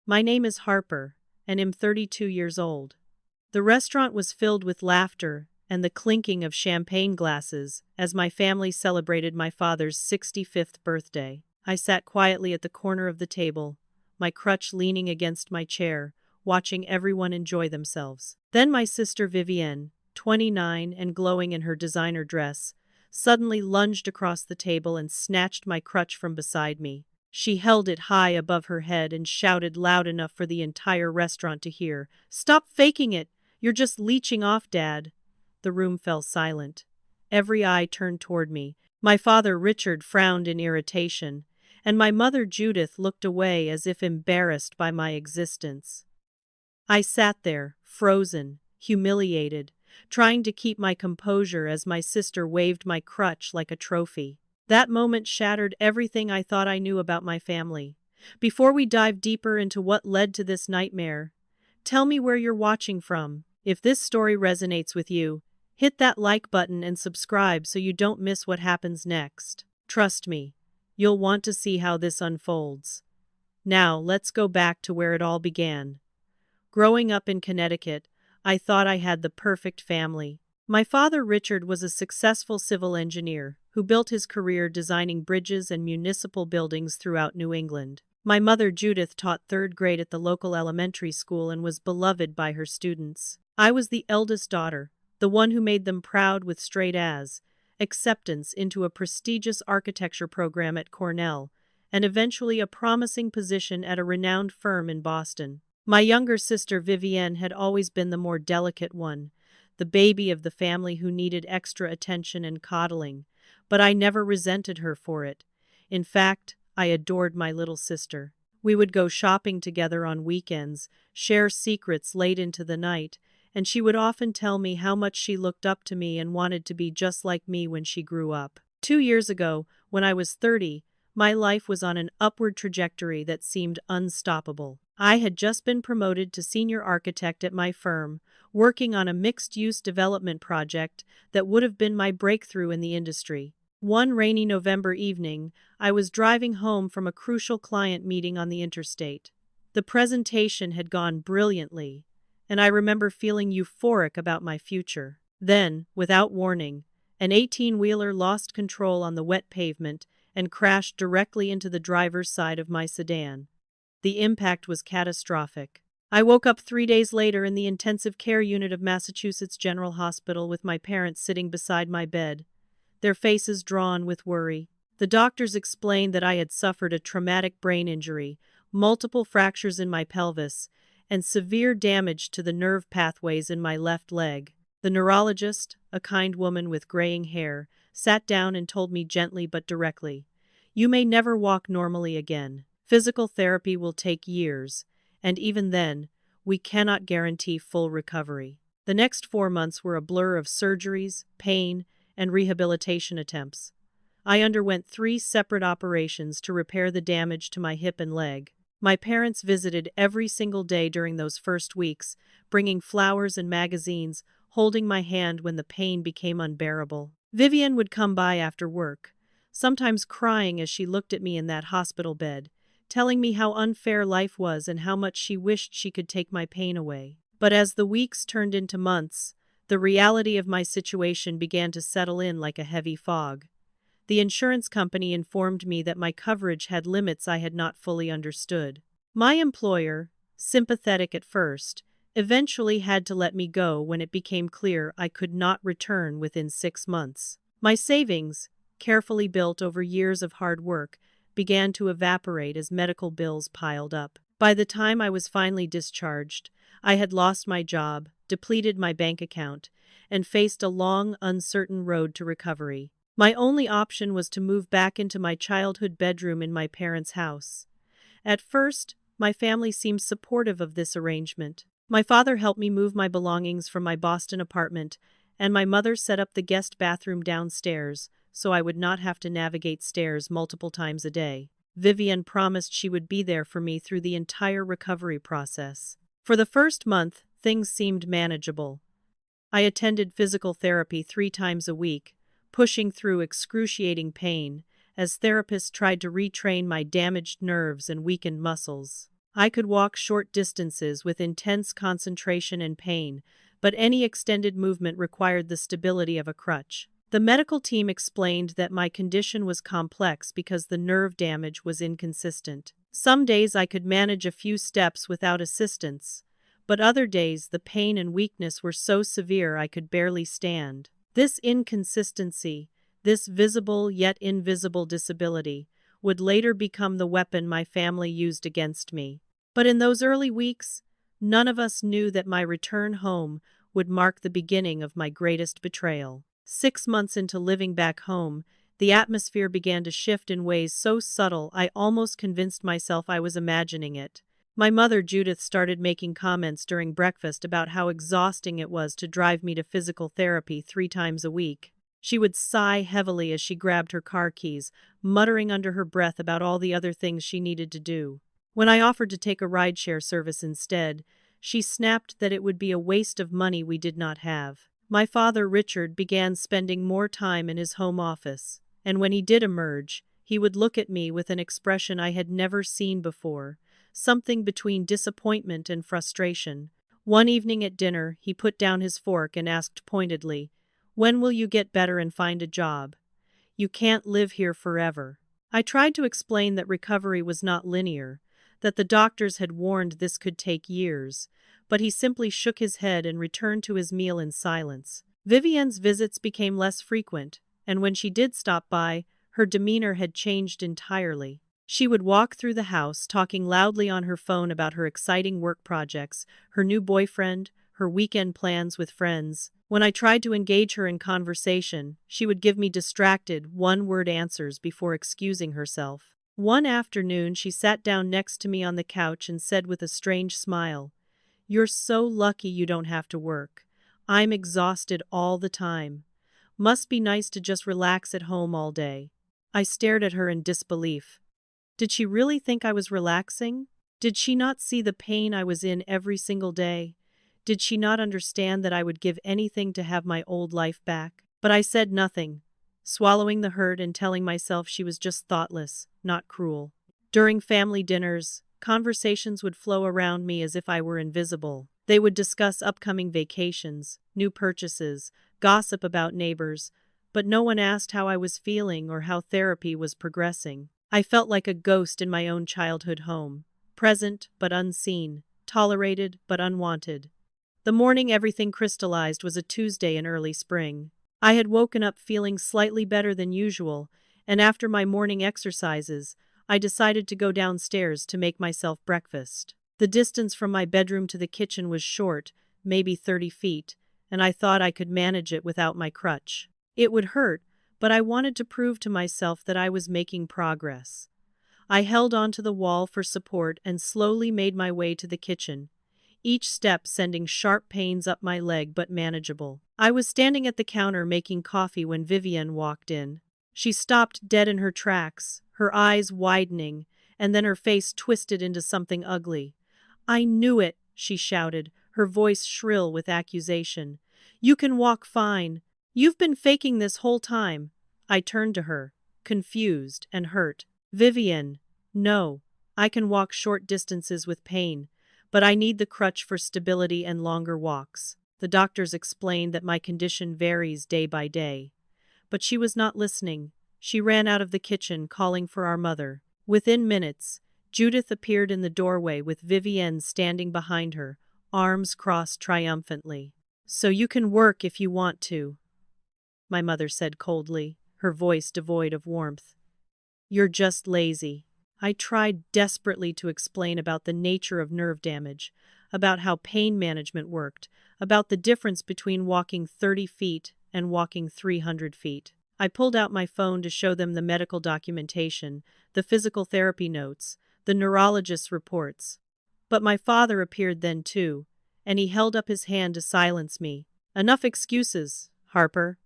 My name is Harper, and am 32 years old. The restaurant was filled with laughter and the clinking of champagne glasses as my family celebrated my father's 65th birthday. I sat quietly at the corner of the table, my crutch leaning against my chair, watching everyone enjoy themselves. Then my sister Vivienne, 29 and glowing in her designer dress, suddenly lunged across the table and snatched my crutch from beside me. She held it high above her head and shouted loud enough for the entire restaurant to hear, "Stop faking it! You're just leeching off, Dad." The room fell silent. Every eye turned toward me. My father Richard frowned in irritation, and my mother Judith looked away as if embarrassed by my existence. I sat there, frozen, humiliated, trying to keep my composure as my sister waved my crutch like a trophy. That moment shattered everything I thought I knew about my family. Before we dive deeper into what led to this nightmare, tell me where you're watching from. If this story resonates with you, hit that like button and subscribe so you don't miss what happens next. Trust me, you'll want to see how this unfolds. Now, let's go back to where it all began. Growing up in Connecticut, I thought I had the perfect family. My father Richard was a successful civil engineer who built his career designing bridges and municipal buildings throughout New England. My mother Judith taught third grade at the local elementary school and was beloved by her students. I was the eldest daughter, the one who made them proud with straight A's, acceptance into a prestigious architecture program at Cornell, and eventually a promising position at a renowned firm in Boston. My younger sister Vivienne had always been the more delicate one, the baby of the family who needed extra attention and coddling, but I never resented her for it. In fact, I adored my little sister. We would go shopping together on weekends, share secrets late into the night, and she would often tell me how much she looked up to me and wanted to be just like me when she grew up. 2 years ago, when I was 30, my life was on an upward trajectory that seemed unstoppable. I had just been promoted to senior architect at my firm, working on a mixed-use development project that would have been my breakthrough in the industry. One rainy November evening, I was driving home from a crucial client meeting on the interstate. The presentation had gone brilliantly, and I remember feeling euphoric about my future. Then, without warning, an 18-wheeler lost control on the wet pavement and crashed directly into the driver's side of my sedan. The impact was catastrophic. I woke up 3 days later in the intensive care unit of Massachusetts General Hospital with my parents sitting beside my bed, their faces drawn with worry. The doctors explained that I had suffered a traumatic brain injury, multiple fractures in my pelvis, and severe damage to the nerve pathways in my left leg. The neurologist, a kind woman with graying hair, sat down and told me gently but directly, "You may never walk normally again. Physical therapy will take years, and even then, we cannot guarantee full recovery." The next 4 months were a blur of surgeries, pain, and rehabilitation attempts. I underwent 3 separate operations to repair the damage to my hip and leg. My parents visited every single day during those first weeks, bringing flowers and magazines, holding my hand when the pain became unbearable. Vivienne would come by after work, sometimes crying as she looked at me in that hospital bed, telling me how unfair life was and how much she wished she could take my pain away. But as the weeks turned into months, the reality of my situation began to settle in like a heavy fog. The insurance company informed me that my coverage had limits I had not fully understood. My employer, sympathetic at first, eventually had to let me go when it became clear I could not return within 6 months. My savings, carefully built over years of hard work, began to evaporate as medical bills piled up. By the time I was finally discharged, I had lost my job, depleted my bank account, and faced a long, uncertain road to recovery. My only option was to move back into my childhood bedroom in my parents' house. At first, my family seemed supportive of this arrangement. My father helped me move my belongings from my Boston apartment, and my mother set up the guest bathroom downstairs, so I would not have to navigate stairs multiple times a day. Vivienne promised she would be there for me through the entire recovery process. For the first month, things seemed manageable. I attended physical therapy 3 times a week, pushing through excruciating pain, as therapists tried to retrain my damaged nerves and weakened muscles. I could walk short distances with intense concentration and pain, but any extended movement required the stability of a crutch. The medical team explained that my condition was complex because the nerve damage was inconsistent. Some days I could manage a few steps without assistance, but other days the pain and weakness were so severe I could barely stand. This inconsistency, this visible yet invisible disability, would later become the weapon my family used against me. But in those early weeks, none of us knew that my return home would mark the beginning of my greatest betrayal. 6 months into living back home, the atmosphere began to shift in ways so subtle I almost convinced myself I was imagining it. My mother, Judith, started making comments during breakfast about how exhausting it was to drive me to physical therapy 3 times a week. She would sigh heavily as she grabbed her car keys, muttering under her breath about all the other things she needed to do. When I offered to take a rideshare service instead, she snapped that it would be a waste of money we did not have. My father, Richard, began spending more time in his home office, and when he did emerge, he would look at me with an expression I had never seen before, something between disappointment and frustration. One evening at dinner, he put down his fork and asked pointedly, "When will you get better and find a job? You can't live here forever." I tried to explain that recovery was not linear, that the doctors had warned this could take years, but he simply shook his head and returned to his meal in silence. Vivienne's visits became less frequent, and when she did stop by, her demeanor had changed entirely. She would walk through the house, talking loudly on her phone about her exciting work projects, her new boyfriend, her weekend plans with friends. When I tried to engage her in conversation, she would give me distracted, one-word answers before excusing herself. One afternoon, she sat down next to me on the couch and said with a strange smile, "You're so lucky you don't have to work. I'm exhausted all the time. Must be nice to just relax at home all day." I stared at her in disbelief. Did she really think I was relaxing? Did she not see the pain I was in every single day? Did she not understand that I would give anything to have my old life back? But I said nothing, swallowing the hurt and telling myself she was just thoughtless, not cruel. During family dinners, conversations would flow around me as if I were invisible. They would discuss upcoming vacations, new purchases, gossip about neighbors, but no one asked how I was feeling or how therapy was progressing. I felt like a ghost in my own childhood home, present but unseen, tolerated but unwanted. The morning everything crystallized was a Tuesday in early spring. I had woken up feeling slightly better than usual, and after my morning exercises, I decided to go downstairs to make myself breakfast. The distance from my bedroom to the kitchen was short, maybe 30 feet, and I thought I could manage it without my crutch. It would hurt, but I wanted to prove to myself that I was making progress. I held onto the wall for support and slowly made my way to the kitchen, each step sending sharp pains up my leg but manageable. I was standing at the counter making coffee when Vivienne walked in. She stopped dead in her tracks, her eyes widening, and then her face twisted into something ugly. "I knew it," she shouted, her voice shrill with accusation. "You can walk fine. You've been faking this whole time." I turned to her, confused and hurt. "Vivienne, no, I can walk short distances with pain, but I need the crutch for stability and longer walks. The doctors explained that my condition varies day by day." But she was not listening. She ran out of the kitchen, calling for our mother. Within minutes, Judith appeared in the doorway with Vivienne standing behind her, arms crossed triumphantly. "So you can work if you want to," my mother said coldly, her voice devoid of warmth. "You're just lazy." I tried desperately to explain about the nature of nerve damage, about how pain management worked, about the difference between walking 30 feet and walking 300 feet. I pulled out my phone to show them the medical documentation, the physical therapy notes, the neurologist's reports. But my father appeared then too, and he held up his hand to silence me. "Enough excuses, Harper.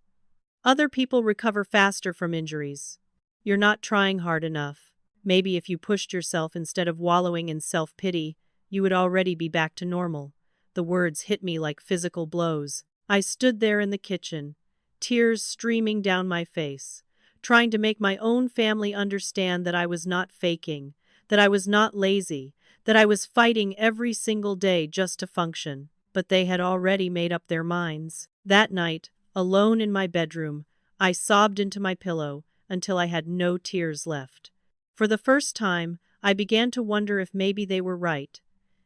Other people recover faster from injuries. You're not trying hard enough. Maybe if you pushed yourself instead of wallowing in self-pity, you would already be back to normal." The words hit me like physical blows. I stood there in the kitchen, tears streaming down my face, trying to make my own family understand that I was not faking, that I was not lazy, that I was fighting every single day just to function. But they had already made up their minds. That night, alone in my bedroom, I sobbed into my pillow until I had no tears left. For the first time, I began to wonder if maybe they were right.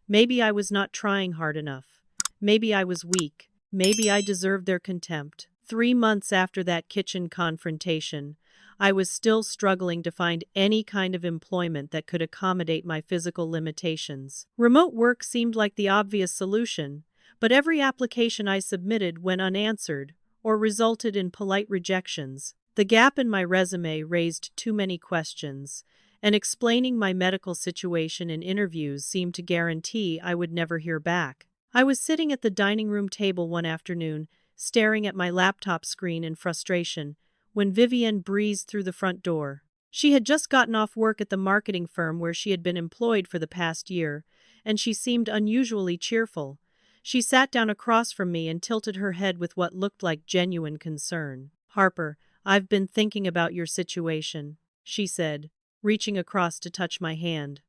Maybe I was not trying hard enough. Maybe I was weak. Maybe I deserved their contempt. 3 months after that kitchen confrontation, I was still struggling to find any kind of employment that could accommodate my physical limitations. Remote work seemed like the obvious solution, but every application I submitted went unanswered or resulted in polite rejections. The gap in my resume raised too many questions, and explaining my medical situation in interviews seemed to guarantee I would never hear back. I was sitting at the dining room table one afternoon, staring at my laptop screen in frustration, when Vivienne breezed through the front door. She had just gotten off work at the marketing firm where she had been employed for the past year, and she seemed unusually cheerful. She sat down across from me and tilted her head with what looked like genuine concern. "Harper, I've been thinking about your situation," she said, reaching across to touch my hand.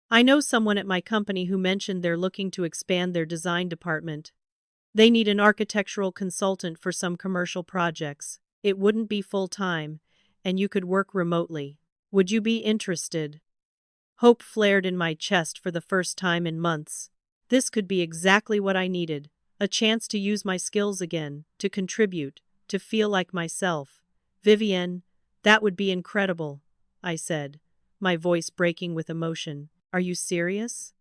"I know someone at my company who mentioned they're looking to expand their design department. They need an architectural consultant for some commercial projects. It wouldn't be full-time, and you could work remotely. Would you be interested?" Hope flared in my chest for the first time in months. This could be exactly what I needed, a chance to use my skills again, to contribute, to feel like myself. "Vivienne, that would be incredible," I said, my voice breaking with emotion. "Are you serious?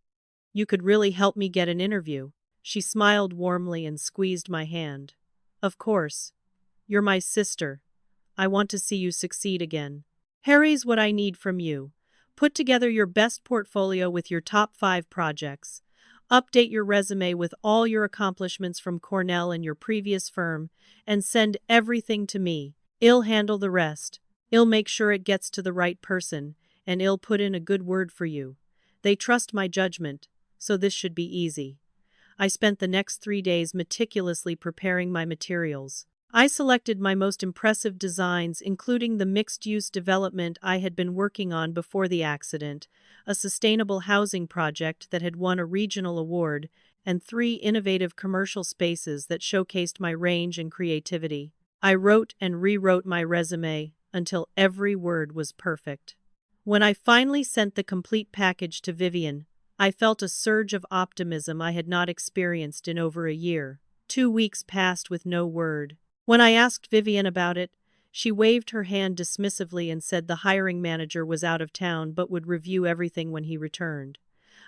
You could really help me get an interview." She smiled warmly and squeezed my hand. "Of course. You're my sister. I want to see you succeed again. Here's what I need from you. Put together your best portfolio with your top 5 projects. Update your resume with all your accomplishments from Cornell and your previous firm, and send everything to me. I'll handle the rest. I'll make sure it gets to the right person, and I'll put in a good word for you. They trust my judgment, so this should be easy." I spent the next 3 days meticulously preparing my materials. I selected my most impressive designs, including the mixed-use development I had been working on before the accident, a sustainable housing project that had won a regional award, and 3 innovative commercial spaces that showcased my range and creativity. I wrote and rewrote my resume until every word was perfect. When I finally sent the complete package to Vivienne, I felt a surge of optimism I had not experienced in over a year. 2 weeks passed with no word. When I asked Vivienne about it, she waved her hand dismissively and said the hiring manager was out of town but would review everything when he returned.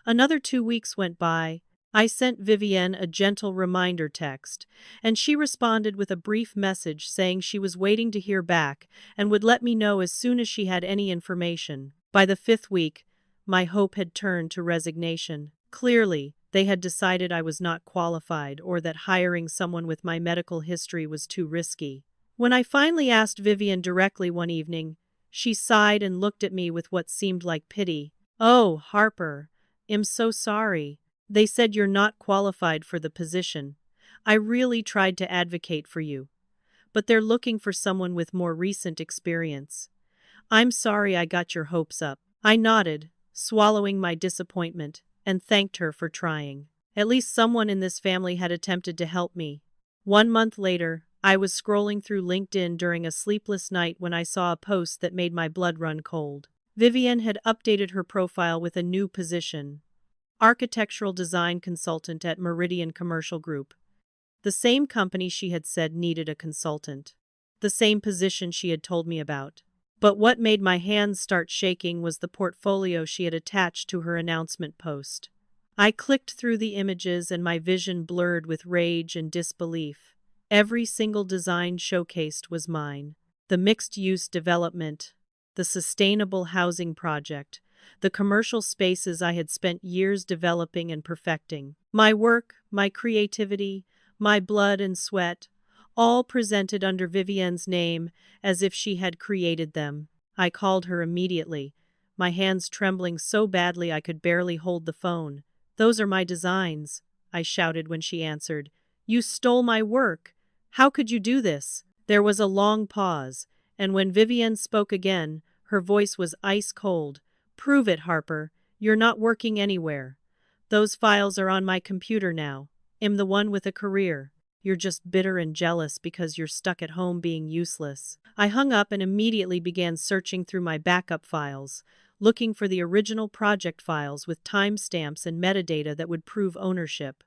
Another 2 weeks went by. I sent Vivienne a gentle reminder text, and she responded with a brief message saying she was waiting to hear back and would let me know as soon as she had any information. By the 5th week, my hope had turned to resignation. Clearly, they had decided I was not qualified or that hiring someone with my medical history was too risky. When I finally asked Vivienne directly one evening, she sighed and looked at me with what seemed like pity. "Oh, Harper, I'm so sorry. They said you're not qualified for the position. I really tried to advocate for you, but they're looking for someone with more recent experience. I'm sorry I got your hopes up." I nodded, swallowing my disappointment, and thanked her for trying. At least someone in this family had attempted to help me. 1 month later, I was scrolling through LinkedIn during a sleepless night when I saw a post that made my blood run cold. Vivienne had updated her profile with a new position: architectural design consultant at Meridian Commercial Group. The same company she had said needed a consultant. The same position she had told me about. But what made my hands start shaking was the portfolio she had attached to her announcement post. I clicked through the images and my vision blurred with rage and disbelief. Every single design showcased was mine. The mixed-use development, the sustainable housing project, the commercial spaces I had spent years developing and perfecting. My work, my creativity, my blood and sweat, all presented under Vivienne's name as if she had created them. I called her immediately, my hands trembling so badly I could barely hold the phone. "Those are my designs," I shouted when she answered. "You stole my work. How could you do this?" There was a long pause, and when Vivienne spoke again, her voice was ice cold. "Prove it, Harper. You're not working anywhere. Those files are on my computer now. I'm the one with a career. You're just bitter and jealous because you're stuck at home being useless. I hung up and immediately began searching through my backup files, looking for the original project files with timestamps and metadata that would prove ownership.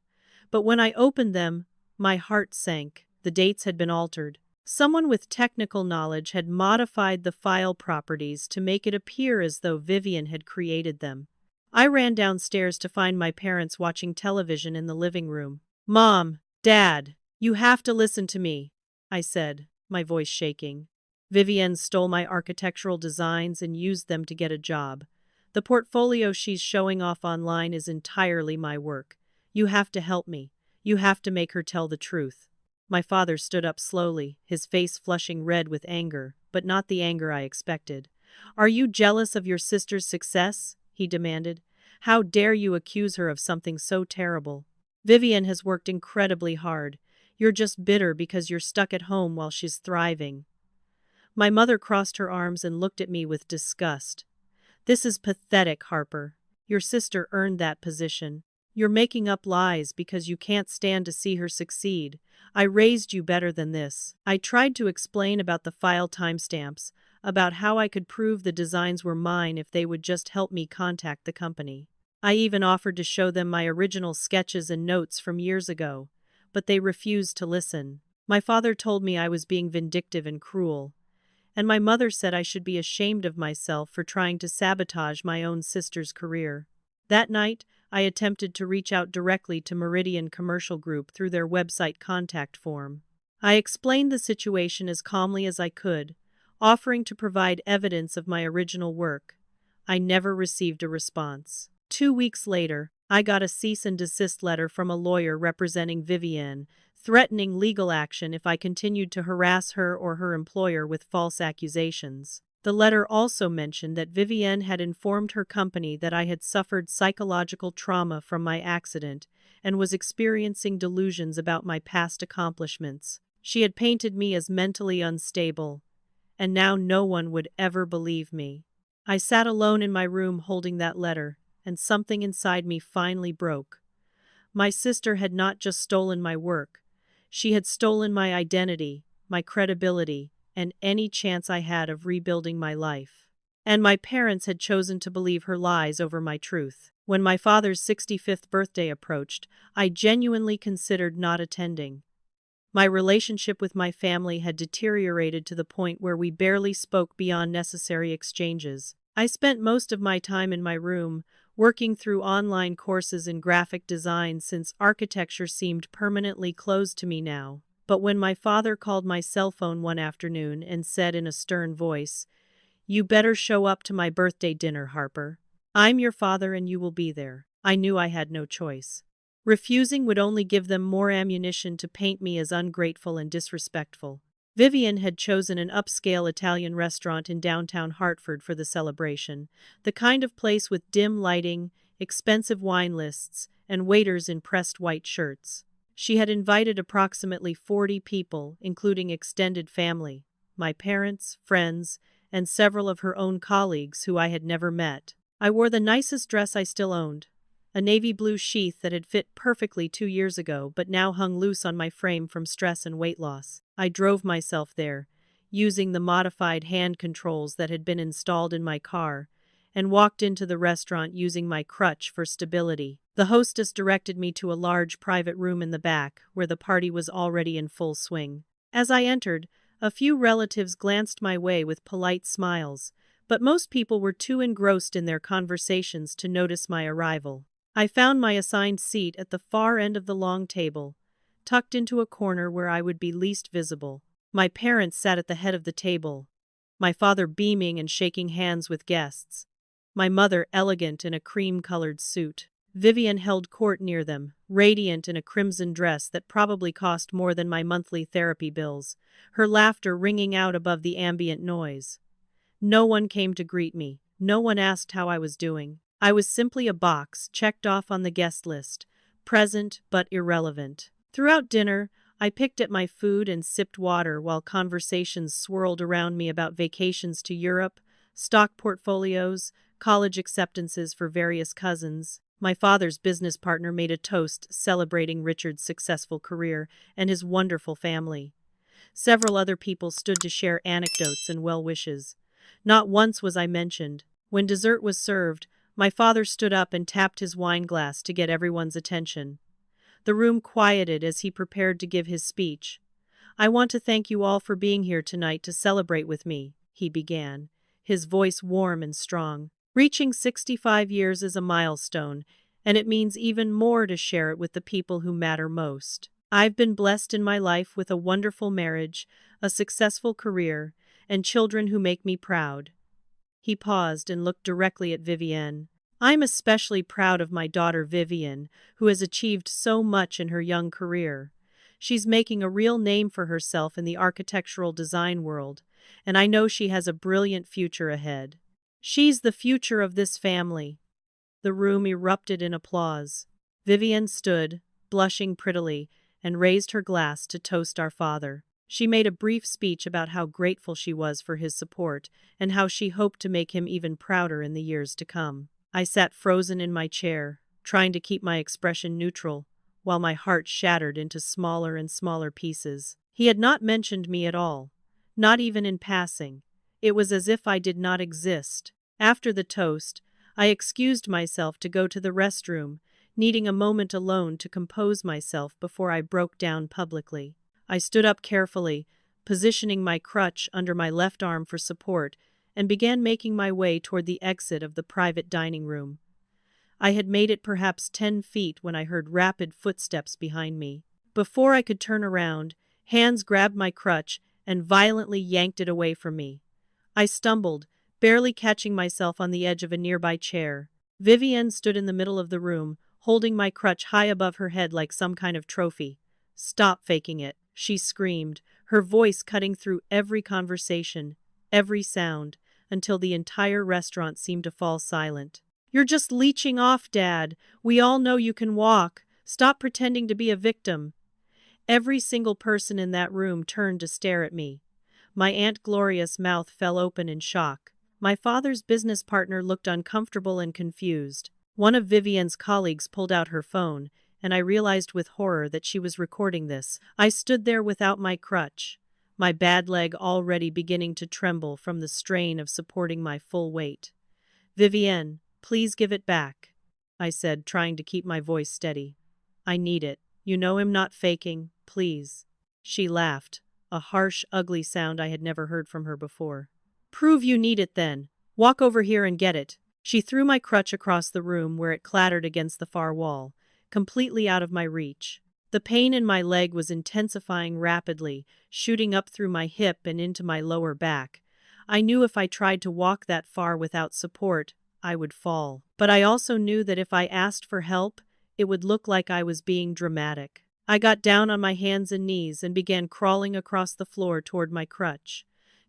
But when I opened them, my heart sank. The dates had been altered. Someone with technical knowledge had modified the file properties to make it appear as though Vivienne had created them. I ran downstairs to find my parents watching television in the living room. "Mom, Dad, you have to listen to me," I said, my voice shaking. "Vivienne stole my architectural designs and used them to get a job. The portfolio she's showing off online is entirely my work. You have to help me. You have to make her tell the truth." My father stood up slowly, his face flushing red with anger, but not the anger I expected. "Are you jealous of your sister's success?" he demanded. "How dare you accuse her of something so terrible? Vivienne has worked incredibly hard. You're just bitter because you're stuck at home while she's thriving." My mother crossed her arms and looked at me with disgust. "This is pathetic, Harper. Your sister earned that position. You're making up lies because you can't stand to see her succeed. I raised you better than this." I tried to explain about the file timestamps, about how I could prove the designs were mine if they would just help me contact the company. I even offered to show them my original sketches and notes from years ago, but they refused to listen. My father told me I was being vindictive and cruel, and my mother said I should be ashamed of myself for trying to sabotage my own sister's career. That night, I attempted to reach out directly to Meridian Commercial Group through their website contact form. I explained the situation as calmly as I could, offering to provide evidence of my original work. I never received a response. 2 weeks later, I got a cease and desist letter from a lawyer representing Vivienne, threatening legal action if I continued to harass her or her employer with false accusations. The letter also mentioned that Vivienne had informed her company that I had suffered psychological trauma from my accident and was experiencing delusions about my past accomplishments. She had painted me as mentally unstable, and now no one would ever believe me. I sat alone in my room holding that letter, and something inside me finally broke. My sister had not just stolen my work. She had stolen my identity, my credibility, and any chance I had of rebuilding my life. And my parents had chosen to believe her lies over my truth. When my father's 65th birthday approached, I genuinely considered not attending. My relationship with my family had deteriorated to the point where we barely spoke beyond necessary exchanges. I spent most of my time in my room, working through online courses in graphic design since architecture seemed permanently closed to me now. But when my father called my cell phone one afternoon and said in a stern voice, "You better show up to my birthday dinner, Harper. I'm your father and you will be there," I knew I had no choice. Refusing would only give them more ammunition to paint me as ungrateful and disrespectful. Vivienne had chosen an upscale Italian restaurant in downtown Hartford for the celebration, the kind of place with dim lighting, expensive wine lists, and waiters in pressed white shirts. She had invited approximately 40 people, including extended family, my parents, friends, and several of her own colleagues who I had never met. I wore the nicest dress I still owned, a navy blue sheath that had fit perfectly 2 years ago but now hung loose on my frame from stress and weight loss. I drove myself there, using the modified hand controls that had been installed in my car, and walked into the restaurant using my crutch for stability. The hostess directed me to a large private room in the back, where the party was already in full swing. As I entered, a few relatives glanced my way with polite smiles, but most people were too engrossed in their conversations to notice my arrival. I found my assigned seat at the far end of the long table, tucked into a corner where I would be least visible. My parents sat at the head of the table, my father beaming and shaking hands with guests, my mother elegant in a cream-colored suit. Vivienne held court near them, radiant in a crimson dress that probably cost more than my monthly therapy bills, her laughter ringing out above the ambient noise. No one came to greet me. No one asked how I was doing. I was simply a box checked off on the guest list, present but irrelevant. Throughout dinner, I picked at my food and sipped water while conversations swirled around me about vacations to Europe, stock portfolios, college acceptances for various cousins. My father's business partner made a toast celebrating Richard's successful career and his wonderful family. Several other people stood to share anecdotes and well wishes. Not once was I mentioned. When dessert was served, my father stood up and tapped his wine glass to get everyone's attention. The room quieted as he prepared to give his speech. "I want to thank you all for being here tonight to celebrate with me," he began, his voice warm and strong. "Reaching 65 years is a milestone, and it means even more to share it with the people who matter most. I've been blessed in my life with a wonderful marriage, a successful career, and children who make me proud." He paused and looked directly at Vivienne. "I'm especially proud of my daughter Vivienne, who has achieved so much in her young career. She's making a real name for herself in the architectural design world, and I know she has a brilliant future ahead. She's the future of this family." The room erupted in applause. Vivienne stood, blushing prettily, and raised her glass to toast our father. She made a brief speech about how grateful she was for his support and how she hoped to make him even prouder in the years to come. I sat frozen in my chair, trying to keep my expression neutral, while my heart shattered into smaller and smaller pieces. He had not mentioned me at all, not even in passing. It was as if I did not exist. After the toast, I excused myself to go to the restroom, needing a moment alone to compose myself before I broke down publicly. I stood up carefully, positioning my crutch under my left arm for support, and began making my way toward the exit of the private dining room. I had made it perhaps 10 feet when I heard rapid footsteps behind me. Before I could turn around, hands grabbed my crutch and violently yanked it away from me. I stumbled, barely catching myself on the edge of a nearby chair. Vivienne stood in the middle of the room, holding my crutch high above her head like some kind of trophy. "Stop faking it," she screamed, her voice cutting through every conversation, every sound, until the entire restaurant seemed to fall silent. "You're just leeching off, Dad. We all know you can walk. Stop pretending to be a victim." Every single person in that room turned to stare at me. My Aunt Gloria's mouth fell open in shock. My father's business partner looked uncomfortable and confused. One of Vivienne's colleagues pulled out her phone, and I realized with horror that she was recording this. I stood there without my crutch, my bad leg already beginning to tremble from the strain of supporting my full weight. "Vivienne, please give it back," I said, trying to keep my voice steady. "I need it. You know I'm not faking, please." She laughed, a harsh, ugly sound I had never heard from her before. "Prove you need it then. Walk over here and get it." She threw my crutch across the room where it clattered against the far wall, completely out of my reach. The pain in my leg was intensifying rapidly, shooting up through my hip and into my lower back. I knew if I tried to walk that far without support, I would fall. But I also knew that if I asked for help, it would look like I was being dramatic. I got down on my hands and knees and began crawling across the floor toward my crutch.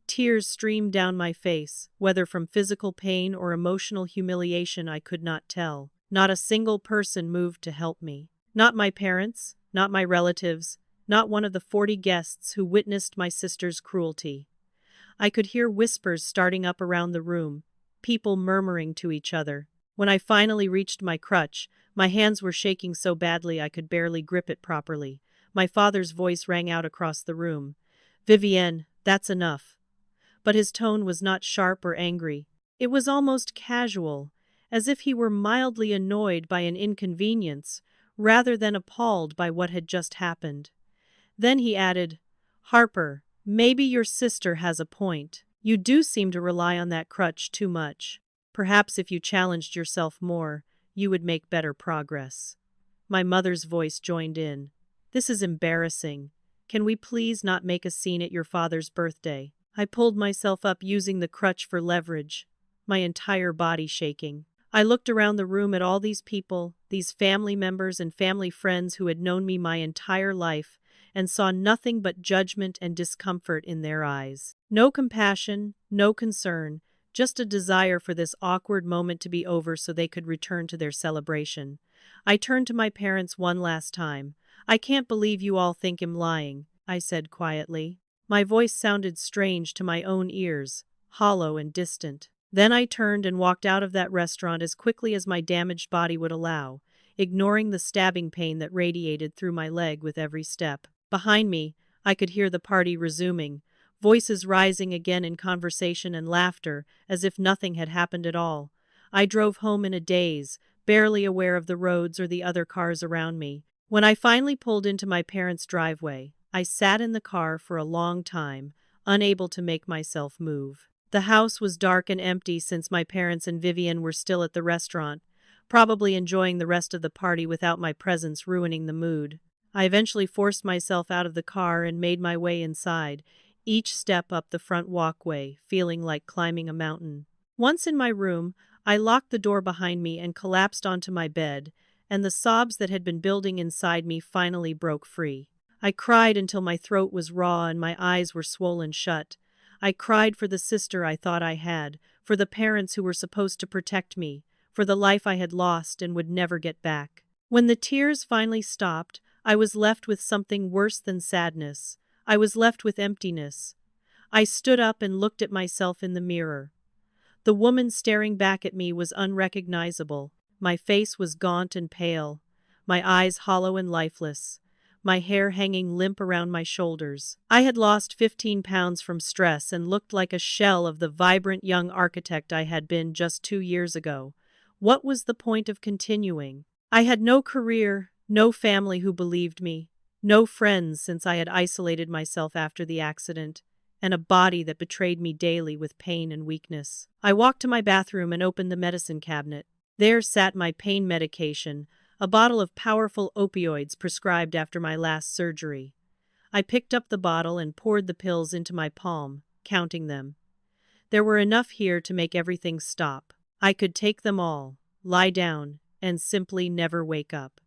Tears streamed down my face, whether from physical pain or emotional humiliation I could not tell. Not a single person moved to help me. Not my parents, not my relatives, not one of the 40 guests who witnessed my sister's cruelty. I could hear whispers starting up around the room, people murmuring to each other. When I finally reached my crutch, my hands were shaking so badly I could barely grip it properly. My father's voice rang out across the room. "Vivienne, that's enough." But his tone was not sharp or angry. It was almost casual, as if he were mildly annoyed by an inconvenience, rather than appalled by what had just happened. Then he added, "Harper, maybe your sister has a point. You do seem to rely on that crutch too much. Perhaps if you challenged yourself more, you would make better progress." My mother's voice joined in. "This is embarrassing. Can we please not make a scene at your father's birthday?" I pulled myself up using the crutch for leverage, my entire body shaking. I looked around the room at all these people, these family members and family friends who had known me my entire life, and saw nothing but judgment and discomfort in their eyes. No compassion, no concern, just a desire for this awkward moment to be over so they could return to their celebration. I turned to my parents one last time. "I can't believe you all think I'm lying," I said quietly. My voice sounded strange to my own ears, hollow and distant. Then I turned and walked out of that restaurant as quickly as my damaged body would allow, ignoring the stabbing pain that radiated through my leg with every step. Behind me, I could hear the party resuming, voices rising again in conversation and laughter, as if nothing had happened at all. I drove home in a daze, barely aware of the roads or the other cars around me. When I finally pulled into my parents' driveway, I sat in the car for a long time, unable to make myself move. The house was dark and empty since my parents and Vivienne were still at the restaurant, probably enjoying the rest of the party without my presence ruining the mood. I eventually forced myself out of the car and made my way inside, each step up the front walkway, feeling like climbing a mountain. Once in my room, I locked the door behind me and collapsed onto my bed, and the sobs that had been building inside me finally broke free. I cried until my throat was raw and my eyes were swollen shut. I cried for the sister I thought I had, for the parents who were supposed to protect me, for the life I had lost and would never get back. When the tears finally stopped, I was left with something worse than sadness. I was left with emptiness. I stood up and looked at myself in the mirror. The woman staring back at me was unrecognizable. My face was gaunt and pale, my eyes hollow and lifeless, my hair hanging limp around my shoulders. I had lost 15 pounds from stress and looked like a shell of the vibrant young architect I had been just 2 years ago. What was the point of continuing? I had no career, no family who believed me, no friends since I had isolated myself after the accident, and a body that betrayed me daily with pain and weakness. I walked to my bathroom and opened the medicine cabinet. There sat my pain medication, a bottle of powerful opioids prescribed after my last surgery. I picked up the bottle and poured the pills into my palm, counting them. There were enough here to make everything stop. I could take them all, lie down, and simply never wake up.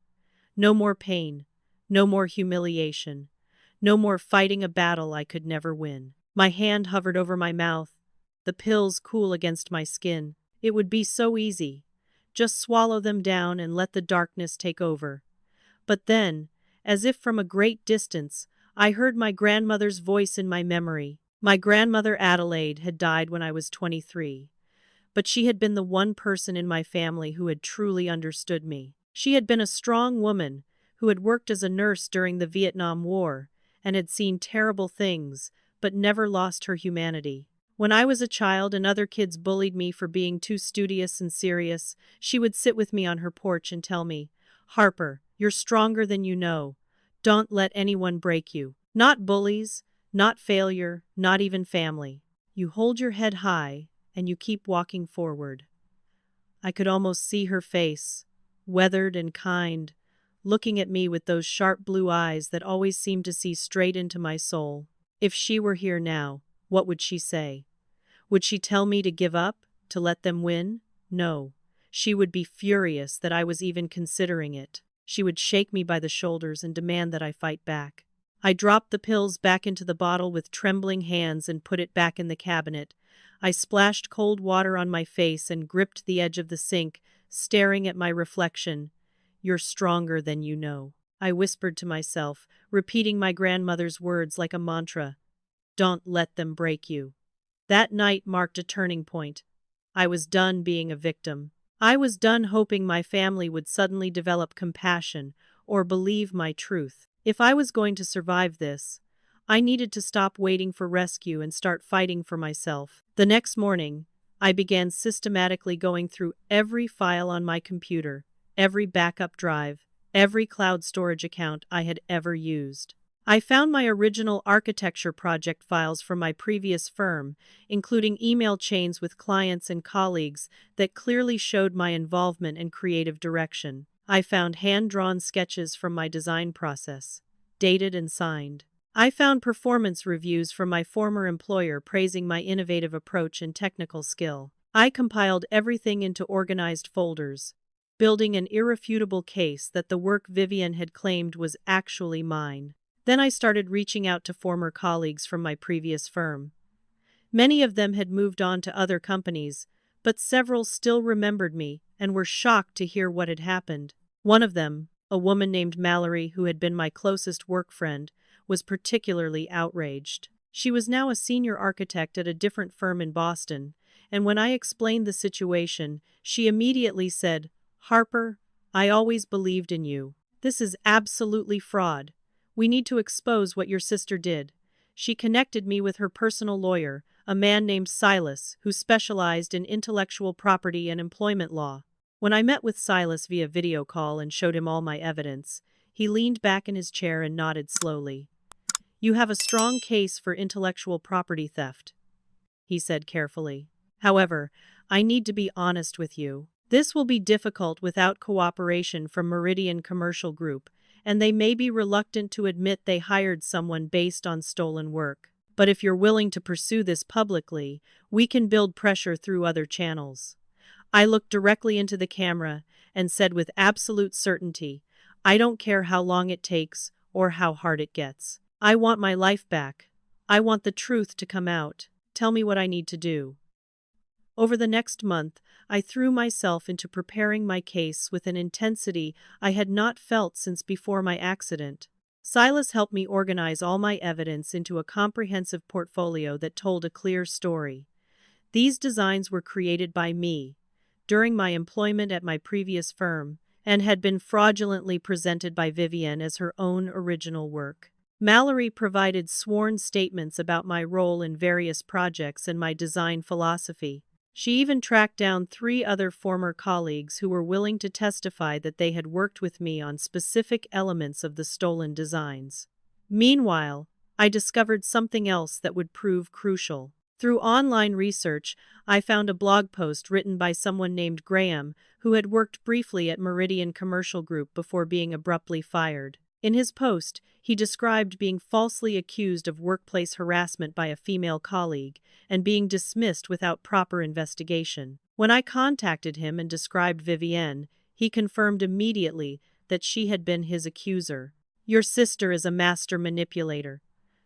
No more pain, no more humiliation, no more fighting a battle I could never win. My hand hovered over my mouth, the pills cool against my skin. It would be so easy. Just swallow them down and let the darkness take over. But then, as if from a great distance, I heard my grandmother's voice in my memory. My grandmother Adelaide had died when I was 23. But she had been the one person in my family who had truly understood me. She had been a strong woman who had worked as a nurse during the Vietnam War and had seen terrible things, but never lost her humanity. When I was a child and other kids bullied me for being too studious and serious, she would sit with me on her porch and tell me, "Harper, you're stronger than you know. Don't let anyone break you. Not bullies, not failure, not even family. You hold your head high and you keep walking forward." I could almost see her face, weathered and kind, looking at me with those sharp blue eyes that always seemed to see straight into my soul. If she were here now, what would she say? Would she tell me to give up, to let them win? No. She would be furious that I was even considering it. She would shake me by the shoulders and demand that I fight back. I dropped the pills back into the bottle with trembling hands and put it back in the cabinet. I splashed cold water on my face and gripped the edge of the sink, staring at my reflection. "You're stronger than you know," I whispered to myself, repeating my grandmother's words like a mantra. "Don't let them break you." That night marked a turning point. I was done being a victim. I was done hoping my family would suddenly develop compassion or believe my truth. If I was going to survive this, I needed to stop waiting for rescue and start fighting for myself. The next morning, I began systematically going through every file on my computer, every backup drive, every cloud storage account I had ever used. I found my original architecture project files from my previous firm, including email chains with clients and colleagues that clearly showed my involvement and creative direction. I found hand-drawn sketches from my design process, dated and signed. I found performance reviews from my former employer praising my innovative approach and technical skill. I compiled everything into organized folders, building an irrefutable case that the work Vivienne had claimed was actually mine. Then I started reaching out to former colleagues from my previous firm. Many of them had moved on to other companies, but several still remembered me and were shocked to hear what had happened. One of them, a woman named Mallory who had been my closest work friend, was particularly outraged. She was now a senior architect at a different firm in Boston, and when I explained the situation, she immediately said, "Harper, I always believed in you. This is absolutely fraud. We need to expose what your sister did." She connected me with her personal lawyer, a man named Silas, who specialized in intellectual property and employment law. When I met with Silas via video call and showed him all my evidence, he leaned back in his chair and nodded slowly. "You have a strong case for intellectual property theft," he said carefully. "However, I need to be honest with you. This will be difficult without cooperation from Meridian Commercial Group, and they may be reluctant to admit they hired someone based on stolen work. But if you're willing to pursue this publicly, we can build pressure through other channels." I looked directly into the camera and said with absolute certainty, "I don't care how long it takes or how hard it gets. I want my life back. I want the truth to come out. Tell me what I need to do." Over the next month, I threw myself into preparing my case with an intensity I had not felt since before my accident. Silas helped me organize all my evidence into a comprehensive portfolio that told a clear story. These designs were created by me during my employment at my previous firm and had been fraudulently presented by Vivienne as her own original work. Mallory provided sworn statements about my role in various projects and my design philosophy. She even tracked down 3 other former colleagues who were willing to testify that they had worked with me on specific elements of the stolen designs. Meanwhile, I discovered something else that would prove crucial. Through online research, I found a blog post written by someone named Graham, who had worked briefly at Meridian Commercial Group before being abruptly fired. In his post, he described being falsely accused of workplace harassment by a female colleague and being dismissed without proper investigation. When I contacted him and described Vivienne, he confirmed immediately that she had been his accuser. "Your sister is a master manipulator,"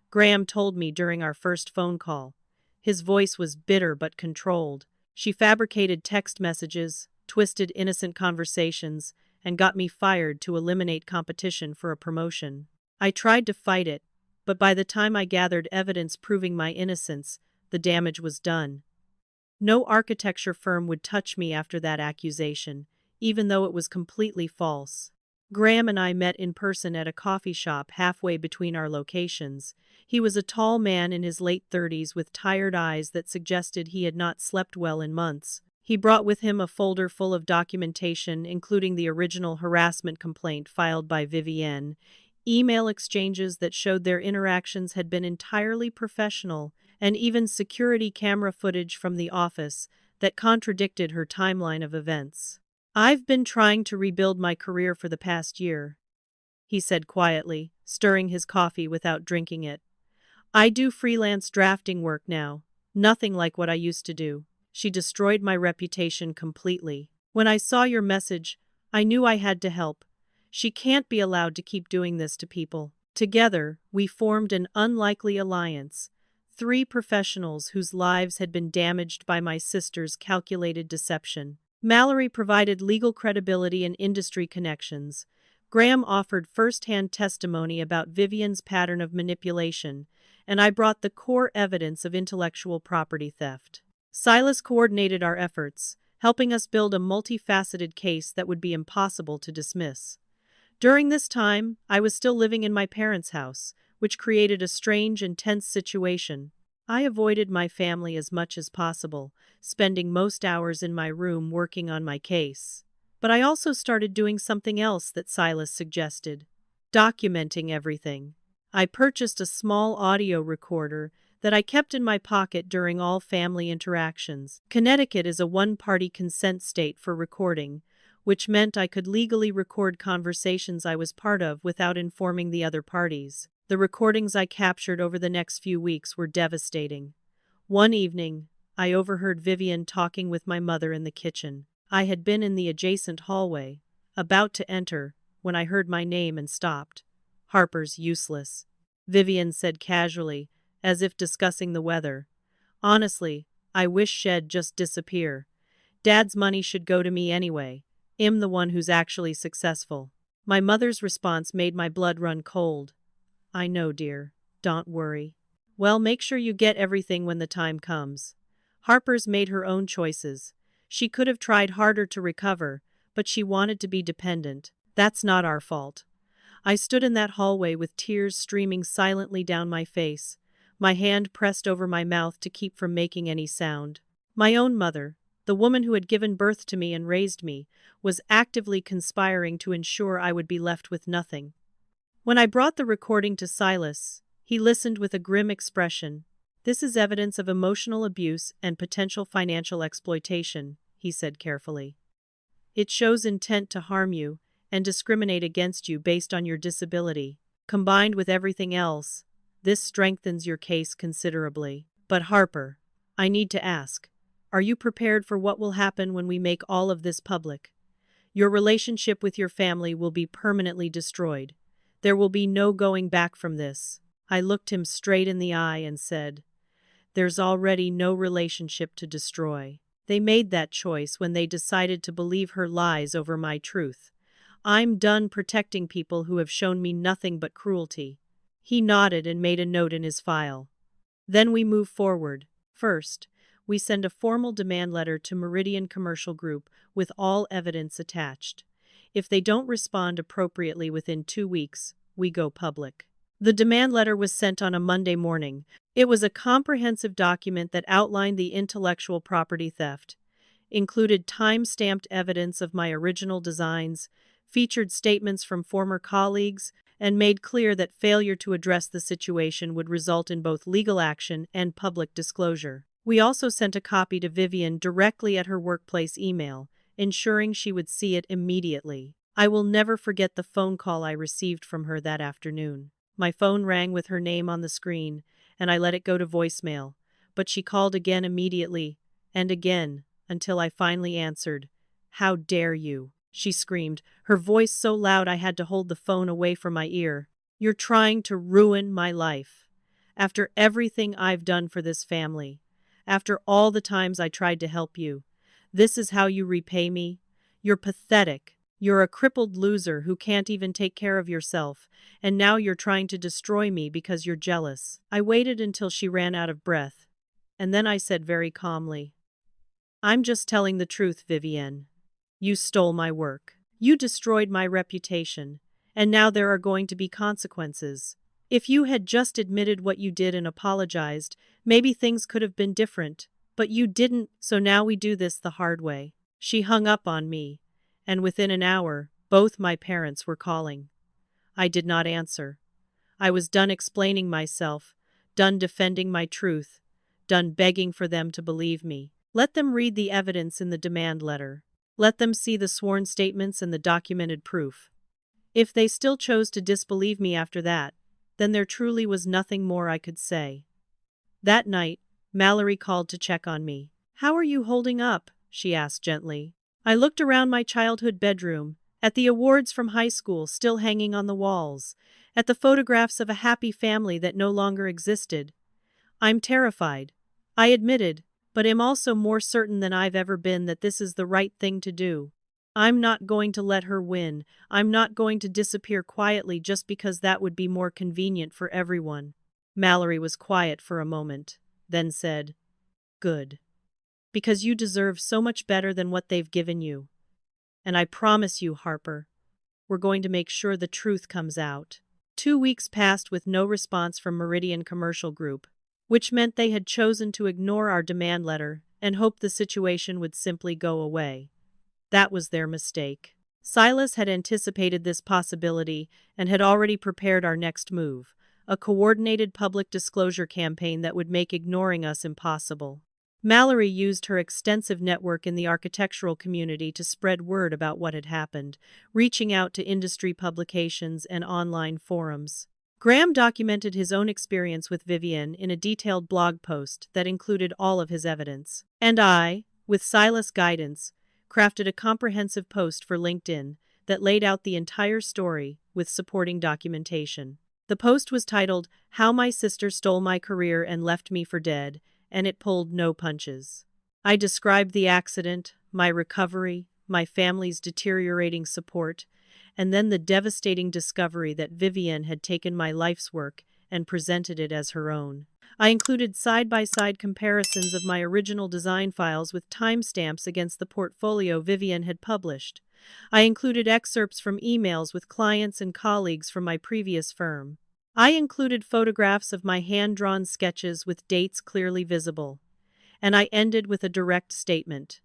Graham told me during our first phone call. His voice was bitter but controlled. "She fabricated text messages, twisted innocent conversations, and got me fired to eliminate competition for a promotion. I tried to fight it, but by the time I gathered evidence proving my innocence, the damage was done. No architecture firm would touch me after that accusation, even though it was completely false." Graham and I met in person at a coffee shop halfway between our locations. He was a tall man in his late 30s with tired eyes that suggested he had not slept well in months. He brought with him a folder full of documentation, including the original harassment complaint filed by Vivienne, email exchanges that showed their interactions had been entirely professional, and even security camera footage from the office that contradicted her timeline of events. "I've been trying to rebuild my career for the past year," he said quietly, stirring his coffee without drinking it. "I do freelance drafting work now, nothing like what I used to do. She destroyed my reputation completely. When I saw your message, I knew I had to help. She can't be allowed to keep doing this to people." Together, we formed an unlikely alliance, 3 professionals whose lives had been damaged by my sister's calculated deception. Mallory provided legal credibility and industry connections. Graham offered first-hand testimony about Vivienne's pattern of manipulation, and I brought the core evidence of intellectual property theft. Silas coordinated our efforts, helping us build a multifaceted case that would be impossible to dismiss. During this time, I was still living in my parents' house, which created a strange and tense situation. I avoided my family as much as possible, spending most hours in my room working on my case. But I also started doing something else that Silas suggested: documenting everything. I purchased a small audio recorder that I kept in my pocket during all family interactions. Connecticut is a one-party consent state for recording, which meant I could legally record conversations I was part of without informing the other parties. The recordings I captured over the next few weeks were devastating. One evening, I overheard Vivienne talking with my mother in the kitchen. I had been in the adjacent hallway, about to enter, when I heard my name and stopped. "Harper's useless," Vivienne said casually, as if discussing the weather. "Honestly, I wish she'd just disappear. Dad's money should go to me anyway. I'm the one who's actually successful." My mother's response made my blood run cold. "I know, dear. Don't worry. Well, make sure you get everything when the time comes. Harper's made her own choices. She could have tried harder to recover, but she wanted to be dependent. That's not our fault. I stood in that hallway with tears streaming silently down my face, my hand pressed over my mouth to keep from making any sound. My own mother, the woman who had given birth to me and raised me, was actively conspiring to ensure I would be left with nothing. When I brought the recording to Silas, he listened with a grim expression. "This is evidence of emotional abuse and potential financial exploitation," he said carefully. "It shows intent to harm you and discriminate against you based on your disability. Combined with everything else, this strengthens your case considerably. But Harper, I need to ask, are you prepared for what will happen when we make all of this public? Your relationship with your family will be permanently destroyed. There will be no going back from this." I looked him straight in the eye and said, "There's already no relationship to destroy. They made that choice when they decided to believe her lies over my truth. I'm done protecting people who have shown me nothing but cruelty." He nodded and made a note in his file. "Then we move forward. First, we send a formal demand letter to Meridian Commercial Group with all evidence attached. If they don't respond appropriately within 2 weeks, we go public." The demand letter was sent on a Monday morning. It was a comprehensive document that outlined the intellectual property theft, included time-stamped evidence of my original designs, featured statements from former colleagues, and made clear that failure to address the situation would result in both legal action and public disclosure. We also sent a copy to Vivienne directly at her workplace email, ensuring she would see it immediately. I will never forget the phone call I received from her that afternoon. My phone rang with her name on the screen, and I let it go to voicemail, but she called again immediately, and again, until I finally answered. "How dare you?" she screamed, her voice so loud I had to hold the phone away from my ear. "You're trying to ruin my life. After everything I've done for this family, after all the times I tried to help you, this is how you repay me? You're pathetic. You're a crippled loser who can't even take care of yourself, and now you're trying to destroy me because you're jealous." I waited until she ran out of breath, and then I said very calmly, "I'm just telling the truth, Vivienne. You stole my work. You destroyed my reputation, and now there are going to be consequences. If you had just admitted what you did and apologized, maybe things could have been different, but you didn't, so now we do this the hard way." She hung up on me, and within an hour, both my parents were calling. I did not answer. I was done explaining myself, done defending my truth, done begging for them to believe me. Let them read the evidence in the demand letter. Let them see the sworn statements and the documented proof. If they still chose to disbelieve me after that, then there truly was nothing more I could say. That night, Mallory called to check on me. "How are you holding up?" she asked gently. I looked around my childhood bedroom, at the awards from high school still hanging on the walls, at the photographs of a happy family that no longer existed. "I'm terrified," I admitted, "but am also more certain than I've ever been that this is the right thing to do. I'm not going to let her win. I'm not going to disappear quietly just because that would be more convenient for everyone." Mallory was quiet for a moment, then said, "Good. Because you deserve so much better than what they've given you. And I promise you, Harper, we're going to make sure the truth comes out." 2 weeks passed with no response from Meridian Commercial Group, which meant they had chosen to ignore our demand letter and hope the situation would simply go away. That was their mistake. Silas had anticipated this possibility and had already prepared our next move, a coordinated public disclosure campaign that would make ignoring us impossible. Mallory used her extensive network in the architectural community to spread word about what had happened, reaching out to industry publications and online forums. Graham documented his own experience with Vivienne in a detailed blog post that included all of his evidence. And I, with Silas' guidance, crafted a comprehensive post for LinkedIn that laid out the entire story with supporting documentation. The post was titled, "How My Sister Stole My Career and Left Me for Dead," and it pulled no punches. I described the accident, my recovery, my family's deteriorating support, and then the devastating discovery that Vivienne had taken my life's work and presented it as her own. I included side-by-side comparisons of my original design files with timestamps against the portfolio Vivienne had published. I included excerpts from emails with clients and colleagues from my previous firm. I included photographs of my hand-drawn sketches with dates clearly visible. And I ended with a direct statement.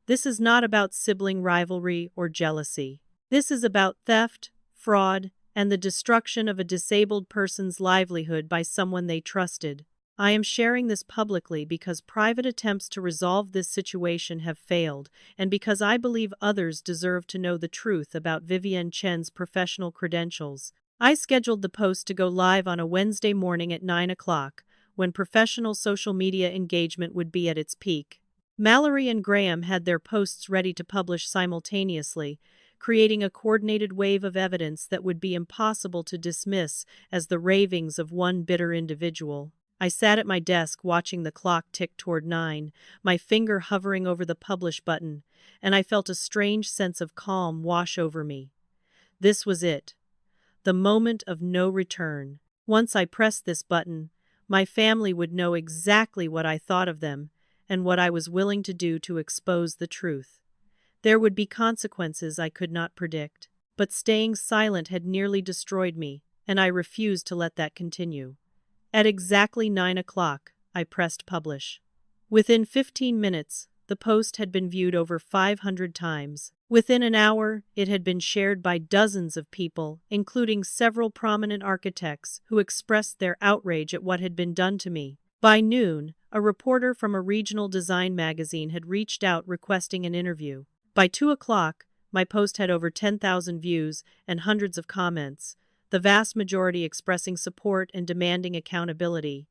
This is not about sibling rivalry or jealousy. This is about theft, fraud, and the destruction of a disabled person's livelihood by someone they trusted. I am sharing this publicly because private attempts to resolve this situation have failed, and because I believe others deserve to know the truth about Vivienne Chen's professional credentials. I scheduled the post to go live on a Wednesday morning at 9 o'clock, when professional social media engagement would be at its peak. Mallory and Graham had their posts ready to publish simultaneously, creating a coordinated wave of evidence that would be impossible to dismiss as the ravings of one bitter individual. I sat at my desk watching the clock tick toward 9, my finger hovering over the publish button, and I felt a strange sense of calm wash over me. This was it. The moment of no return. Once I pressed this button, my family would know exactly what I thought of them and what I was willing to do to expose the truth. There would be consequences I could not predict, but staying silent had nearly destroyed me, and I refused to let that continue. At exactly 9 o'clock, I pressed publish. Within 15 minutes, the post had been viewed over 500 times. Within an hour, it had been shared by dozens of people, including several prominent architects who expressed their outrage at what had been done to me. By noon, a reporter from a regional design magazine had reached out requesting an interview. By 2 o'clock, my post had over 10,000 views and hundreds of comments, the vast majority expressing support and demanding accountability.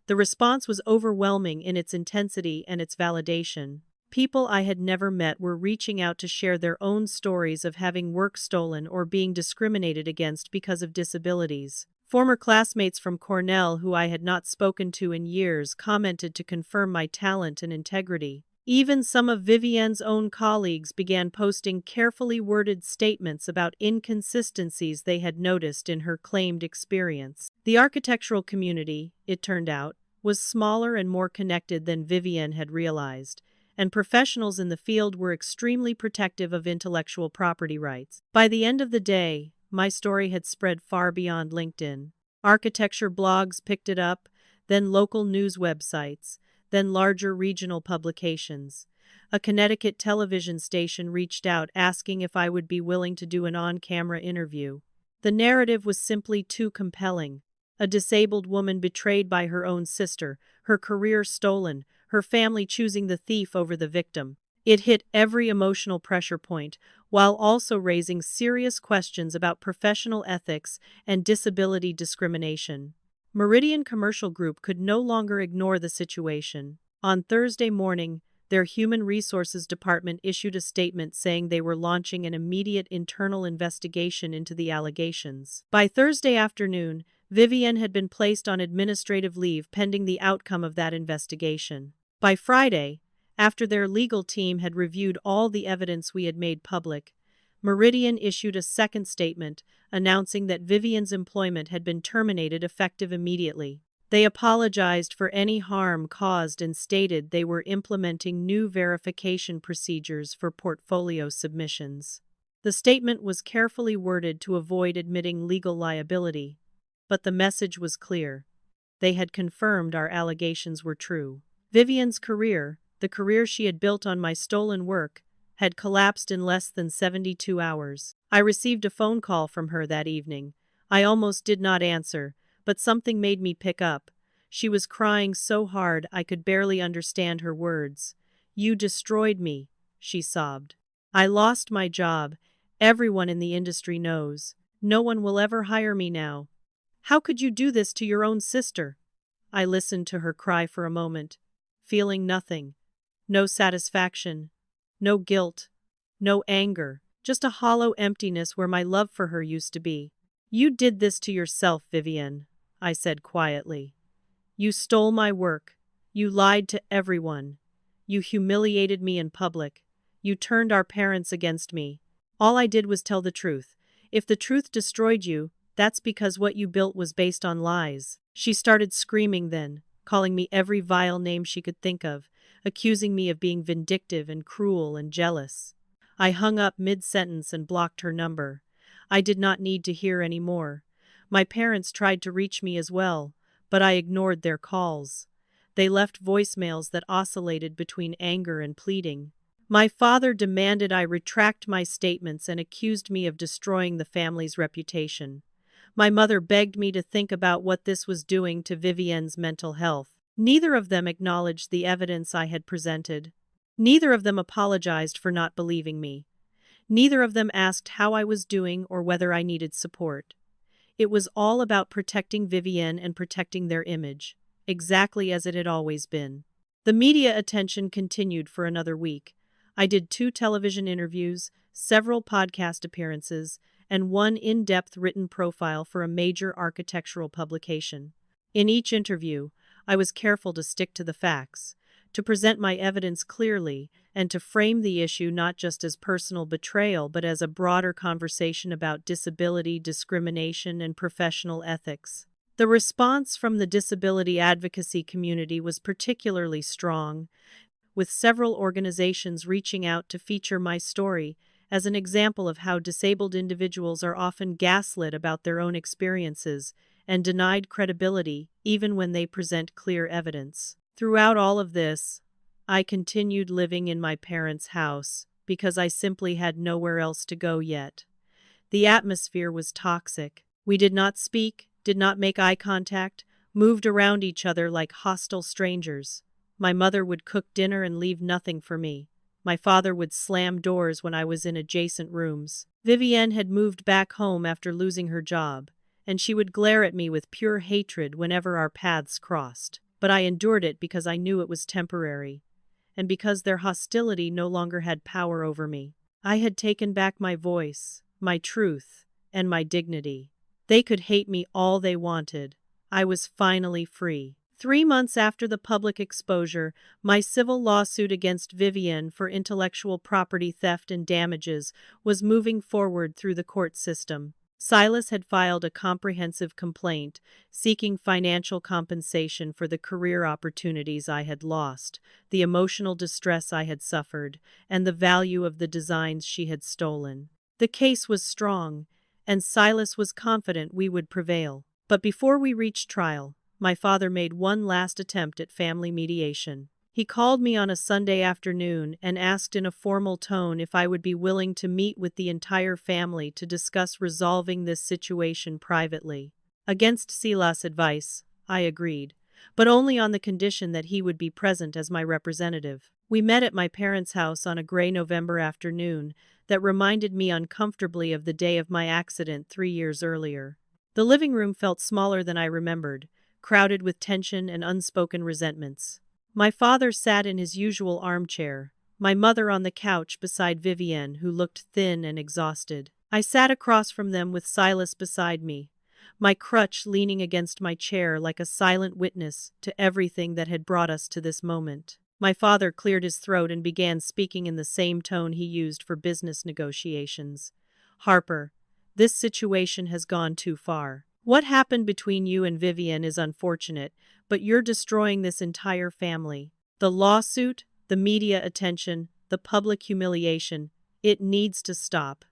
The response was overwhelming in its intensity and its validation. People I had never met were reaching out to share their own stories of having work stolen or being discriminated against because of disabilities. Former classmates from Cornell who I had not spoken to in years commented to confirm my talent and integrity. Even some of Vivienne's own colleagues began posting carefully worded statements about inconsistencies they had noticed in her claimed experience. The architectural community, it turned out, was smaller and more connected than Vivienne had realized, and professionals in the field were extremely protective of intellectual property rights. By the end of the day, my story had spread far beyond LinkedIn. Architecture blogs picked it up, then local news websites, then larger regional publications. A Connecticut television station reached out asking if I would be willing to do an on-camera interview. The narrative was simply too compelling. A disabled woman betrayed by her own sister, her career stolen, her family choosing the thief over the victim. It hit every emotional pressure point, while also raising serious questions about professional ethics and disability discrimination. Meridian Commercial Group could no longer ignore the situation. On Thursday morning, their Human Resources Department issued a statement saying they were launching an immediate internal investigation into the allegations. By Thursday afternoon, Vivienne had been placed on administrative leave pending the outcome of that investigation. By Friday, after their legal team had reviewed all the evidence we had made public, Meridian issued a second statement announcing that Vivienne's employment had been terminated effective immediately. They apologized for any harm caused and stated they were implementing new verification procedures for portfolio submissions. The statement was carefully worded to avoid admitting legal liability, but the message was clear. They had confirmed our allegations were true. Vivienne's career, the career she had built on my stolen work, had collapsed in less than 72 hours. I received a phone call from her that evening. I almost did not answer, but something made me pick up. She was crying so hard I could barely understand her words. "You destroyed me," she sobbed. "I lost my job. Everyone in the industry knows. No one will ever hire me now. How could you do this to your own sister?" I listened to her cry for a moment, feeling nothing. No satisfaction. No guilt, no anger, just a hollow emptiness where my love for her used to be. "You did this to yourself, Vivienne," I said quietly. "You stole my work. You lied to everyone. You humiliated me in public. You turned our parents against me. All I did was tell the truth. If the truth destroyed you, That's because what you built was based on lies. She started screaming then, calling me every vile name she could think of, accusing me of being vindictive and cruel and jealous. I hung up mid-sentence and blocked her number. I did not need to hear any more. My parents tried to reach me as well, but I ignored their calls. They left voicemails that oscillated between anger and pleading. My father demanded I retract my statements and accused me of destroying the family's reputation. My mother begged me to think about what this was doing to Vivienne's mental health. Neither of them acknowledged the evidence I had presented. Neither of them apologized for not believing me. Neither of them asked how I was doing or whether I needed support. It was all about protecting Vivienne and protecting their image, exactly as it had always been. The media attention continued for another week. I did 2 television interviews, several podcast appearances, and 1 in-depth written profile for a major architectural publication. In each interview, I was careful to stick to the facts, to present my evidence clearly, and to frame the issue not just as personal betrayal but as a broader conversation about disability, discrimination, and professional ethics. The response from the disability advocacy community was particularly strong, with several organizations reaching out to feature my story as an example of how disabled individuals are often gaslit about their own experiences and denied credibility even when they present clear evidence. Throughout all of this, I continued living in my parents' house because I simply had nowhere else to go yet. The atmosphere was toxic. We did not speak, did not make eye contact, moved around each other like hostile strangers. My mother would cook dinner and leave nothing for me. My father would slam doors when I was in adjacent rooms. Vivienne had moved back home after losing her job, and she would glare at me with pure hatred whenever our paths crossed. But I endured it because I knew it was temporary, and because their hostility no longer had power over me. I had taken back my voice, my truth, and my dignity. They could hate me all they wanted. I was finally free. 3 months after the public exposure, my civil lawsuit against Vivienne for intellectual property theft and damages was moving forward through the court system. Silas had filed a comprehensive complaint, seeking financial compensation for the career opportunities I had lost, the emotional distress I had suffered, and the value of the designs she had stolen. The case was strong, and Silas was confident we would prevail. But before we reached trial, my father made one last attempt at family mediation. He called me on a Sunday afternoon and asked in a formal tone if I would be willing to meet with the entire family to discuss resolving this situation privately. Against Silas' advice, I agreed, but only on the condition that he would be present as my representative. We met at my parents' house on a gray November afternoon that reminded me uncomfortably of the day of my accident 3 years earlier. The living room felt smaller than I remembered, crowded with tension and unspoken resentments. My father sat in his usual armchair, my mother on the couch beside Vivienne, who looked thin and exhausted. I sat across from them with Silas beside me, my crutch leaning against my chair like a silent witness to everything that had brought us to this moment. My father cleared his throat and began speaking in the same tone he used for business negotiations. "Harper, this situation has gone too far. What happened between you and Vivienne is unfortunate, but you're destroying this entire family. The lawsuit, the media attention, the public humiliation, it needs to stop.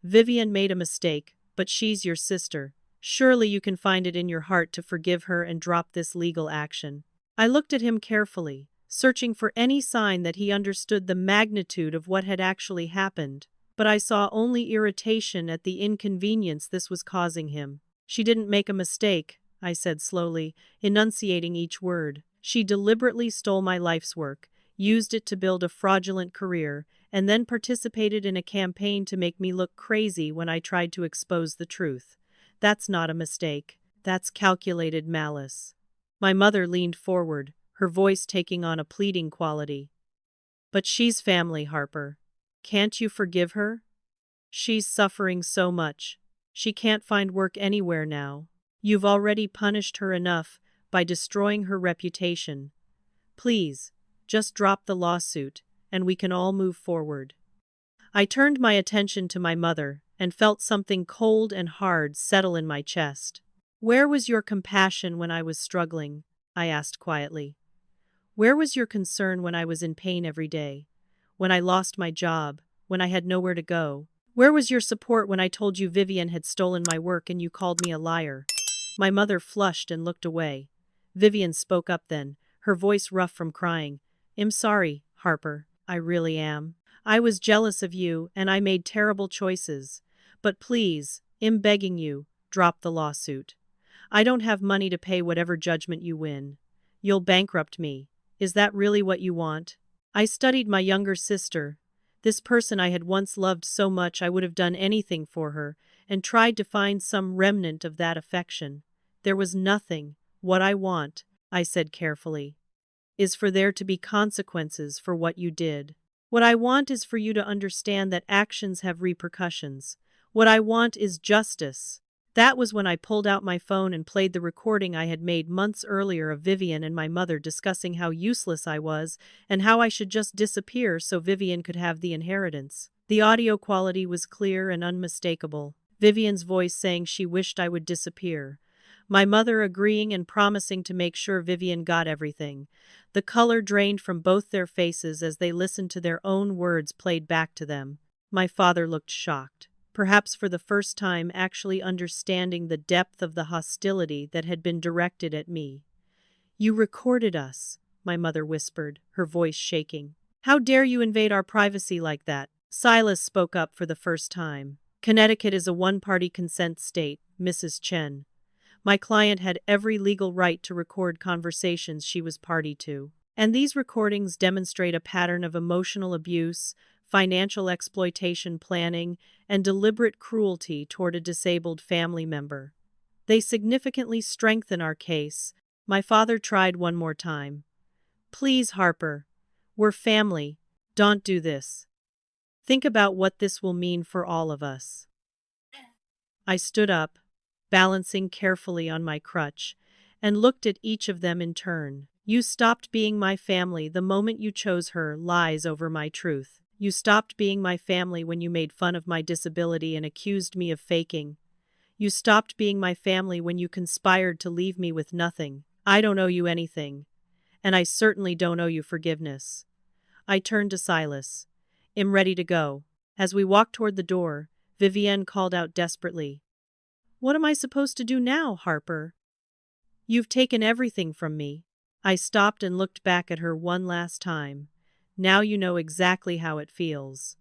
Vivienne made a mistake, but she's your sister. Surely you can find it in your heart to forgive her and drop this legal action." I looked at him carefully, searching for any sign that he understood the magnitude of what had actually happened, but I saw only irritation at the inconvenience this was causing him. "She didn't make a mistake," I said slowly, enunciating each word. "She deliberately stole my life's work, used it to build a fraudulent career, and then participated in a campaign to make me look crazy when I tried to expose the truth. That's not a mistake. That's calculated malice." My mother leaned forward, her voice taking on a pleading quality. "But she's family, Harper. Can't you forgive her? She's suffering so much. She can't find work anywhere now. You've already punished her enough by destroying her reputation. Please, just drop the lawsuit, and we can all move forward." I turned my attention to my mother, and felt something cold and hard settle in my chest. "Where was your compassion when I was struggling?" I asked quietly. "Where was your concern when I was in pain every day? When I lost my job? When I had nowhere to go? Where was your support when I told you Vivienne had stolen my work and you called me a liar?" My mother flushed and looked away. Vivienne spoke up then, her voice rough from crying. "I'm sorry, Harper. I really am. I was jealous of you, and I made terrible choices. But please, I'm begging you, drop the lawsuit. I don't have money to pay whatever judgment you win. You'll bankrupt me. Is that really what you want?" I studied my younger sister. This person I had once loved so much I would have done anything for her, and tried to find some remnant of that affection. There was nothing. "What I want," I said carefully, "is for there to be consequences for what you did. What I want is for you to understand that actions have repercussions. What I want is justice." That was when I pulled out my phone and played the recording I had made months earlier of Vivienne and my mother discussing how useless I was and how I should just disappear so Vivienne could have the inheritance. The audio quality was clear and unmistakable. Vivienne's voice saying she wished I would disappear. My mother agreeing and promising to make sure Vivienne got everything. The color drained from both their faces as they listened to their own words played back to them. My father looked shocked, perhaps for the first time actually understanding the depth of the hostility that had been directed at me. "You recorded us," my mother whispered, her voice shaking. "How dare you invade our privacy like that?" Silas spoke up for the first time. "Connecticut is a one-party consent state, Mrs. Chen. My client had every legal right to record conversations she was party to. And these recordings demonstrate a pattern of emotional abuse, financial exploitation planning, and deliberate cruelty toward a disabled family member. They significantly strengthen our case." My father tried one more time. "Please, Harper. We're family. Don't do this. Think about what this will mean for all of us." I stood up, balancing carefully on my crutch, and looked at each of them in turn. "You stopped being my family the moment you chose her lies over my truth. You stopped being my family when you made fun of my disability and accused me of faking. You stopped being my family when you conspired to leave me with nothing. I don't owe you anything. And I certainly don't owe you forgiveness." I turned to Silas. "I'm ready to go." As we walked toward the door, Vivienne called out desperately, "What am I supposed to do now, Harper? You've taken everything from me." I stopped and looked back at her one last time. "Now you know exactly how it feels,"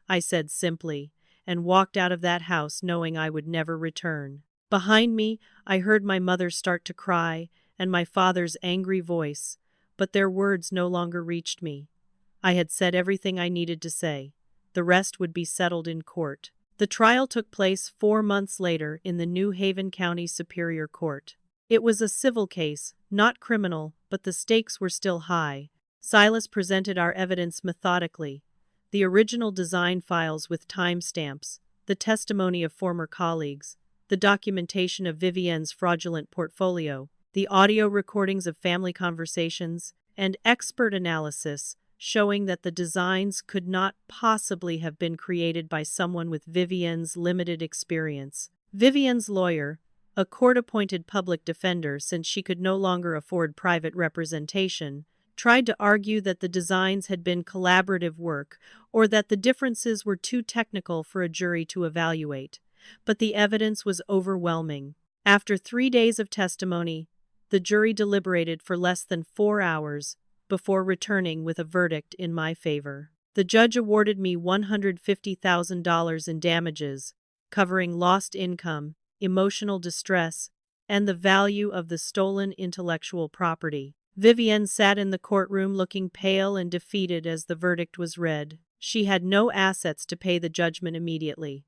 I said simply, and walked out of that house knowing I would never return. Behind me, I heard my mother start to cry and my father's angry voice, but their words no longer reached me. I had said everything I needed to say. The rest would be settled in court. The trial took place 4 months later in the New Haven County Superior Court. It was a civil case, not criminal, but the stakes were still high. Silas presented our evidence methodically. The original design files with timestamps, the testimony of former colleagues, the documentation of Vivienne's fraudulent portfolio, the audio recordings of family conversations, and expert analysis showing that the designs could not possibly have been created by someone with Vivienne's limited experience. Vivienne's lawyer, a court-appointed public defender since she could no longer afford private representation, tried to argue that the designs had been collaborative work or that the differences were too technical for a jury to evaluate. But the evidence was overwhelming. After 3 days of testimony, the jury deliberated for less than 4 hours before returning with a verdict in my favor. The judge awarded me $150,000 in damages, covering lost income, emotional distress, and the value of the stolen intellectual property. Vivienne sat in the courtroom looking pale and defeated as the verdict was read. She had no assets to pay the judgment immediately,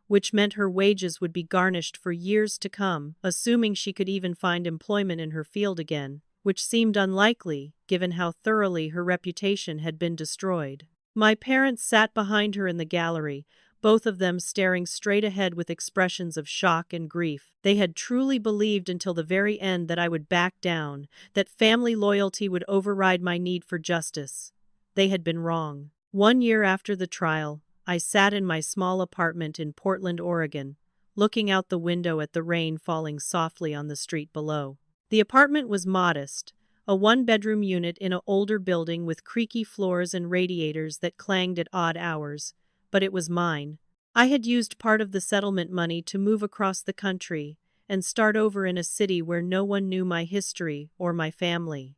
which meant her wages would be garnished for years to come, assuming she could even find employment in her field again, which seemed unlikely, given how thoroughly her reputation had been destroyed. My parents sat behind her in the gallery, both of them staring straight ahead with expressions of shock and grief. They had truly believed until the very end that I would back down, that family loyalty would override my need for justice. They had been wrong. 1 year after the trial, I sat in my small apartment in Portland, Oregon, looking out the window at the rain falling softly on the street below. The apartment was modest, a one-bedroom unit in an older building with creaky floors and radiators that clanged at odd hours, but it was mine. I had used part of the settlement money to move across the country and start over in a city where no one knew my history or my family.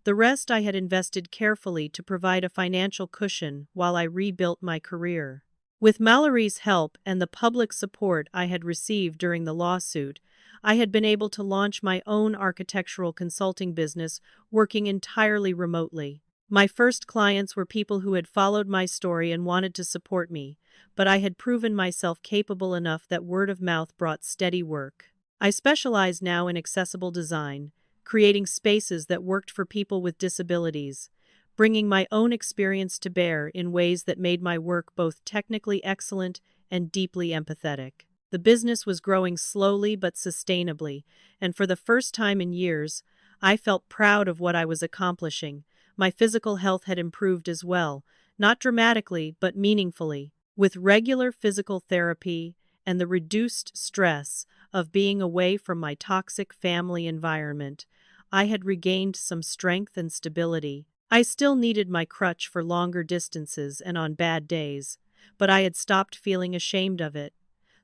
The rest I had invested carefully to provide a financial cushion while I rebuilt my career. With Mallory's help and the public support I had received during the lawsuit, I had been able to launch my own architectural consulting business, working entirely remotely. My first clients were people who had followed my story and wanted to support me, but I had proven myself capable enough that word of mouth brought steady work. I specialize now in accessible design, creating spaces that worked for people with disabilities, bringing my own experience to bear in ways that made my work both technically excellent and deeply empathetic. The business was growing slowly but sustainably, and for the first time in years, I felt proud of what I was accomplishing. My physical health had improved as well, not dramatically but meaningfully. With regular physical therapy and the reduced stress of being away from my toxic family environment, I had regained some strength and stability. I still needed my crutch for longer distances and on bad days, but I had stopped feeling ashamed of it.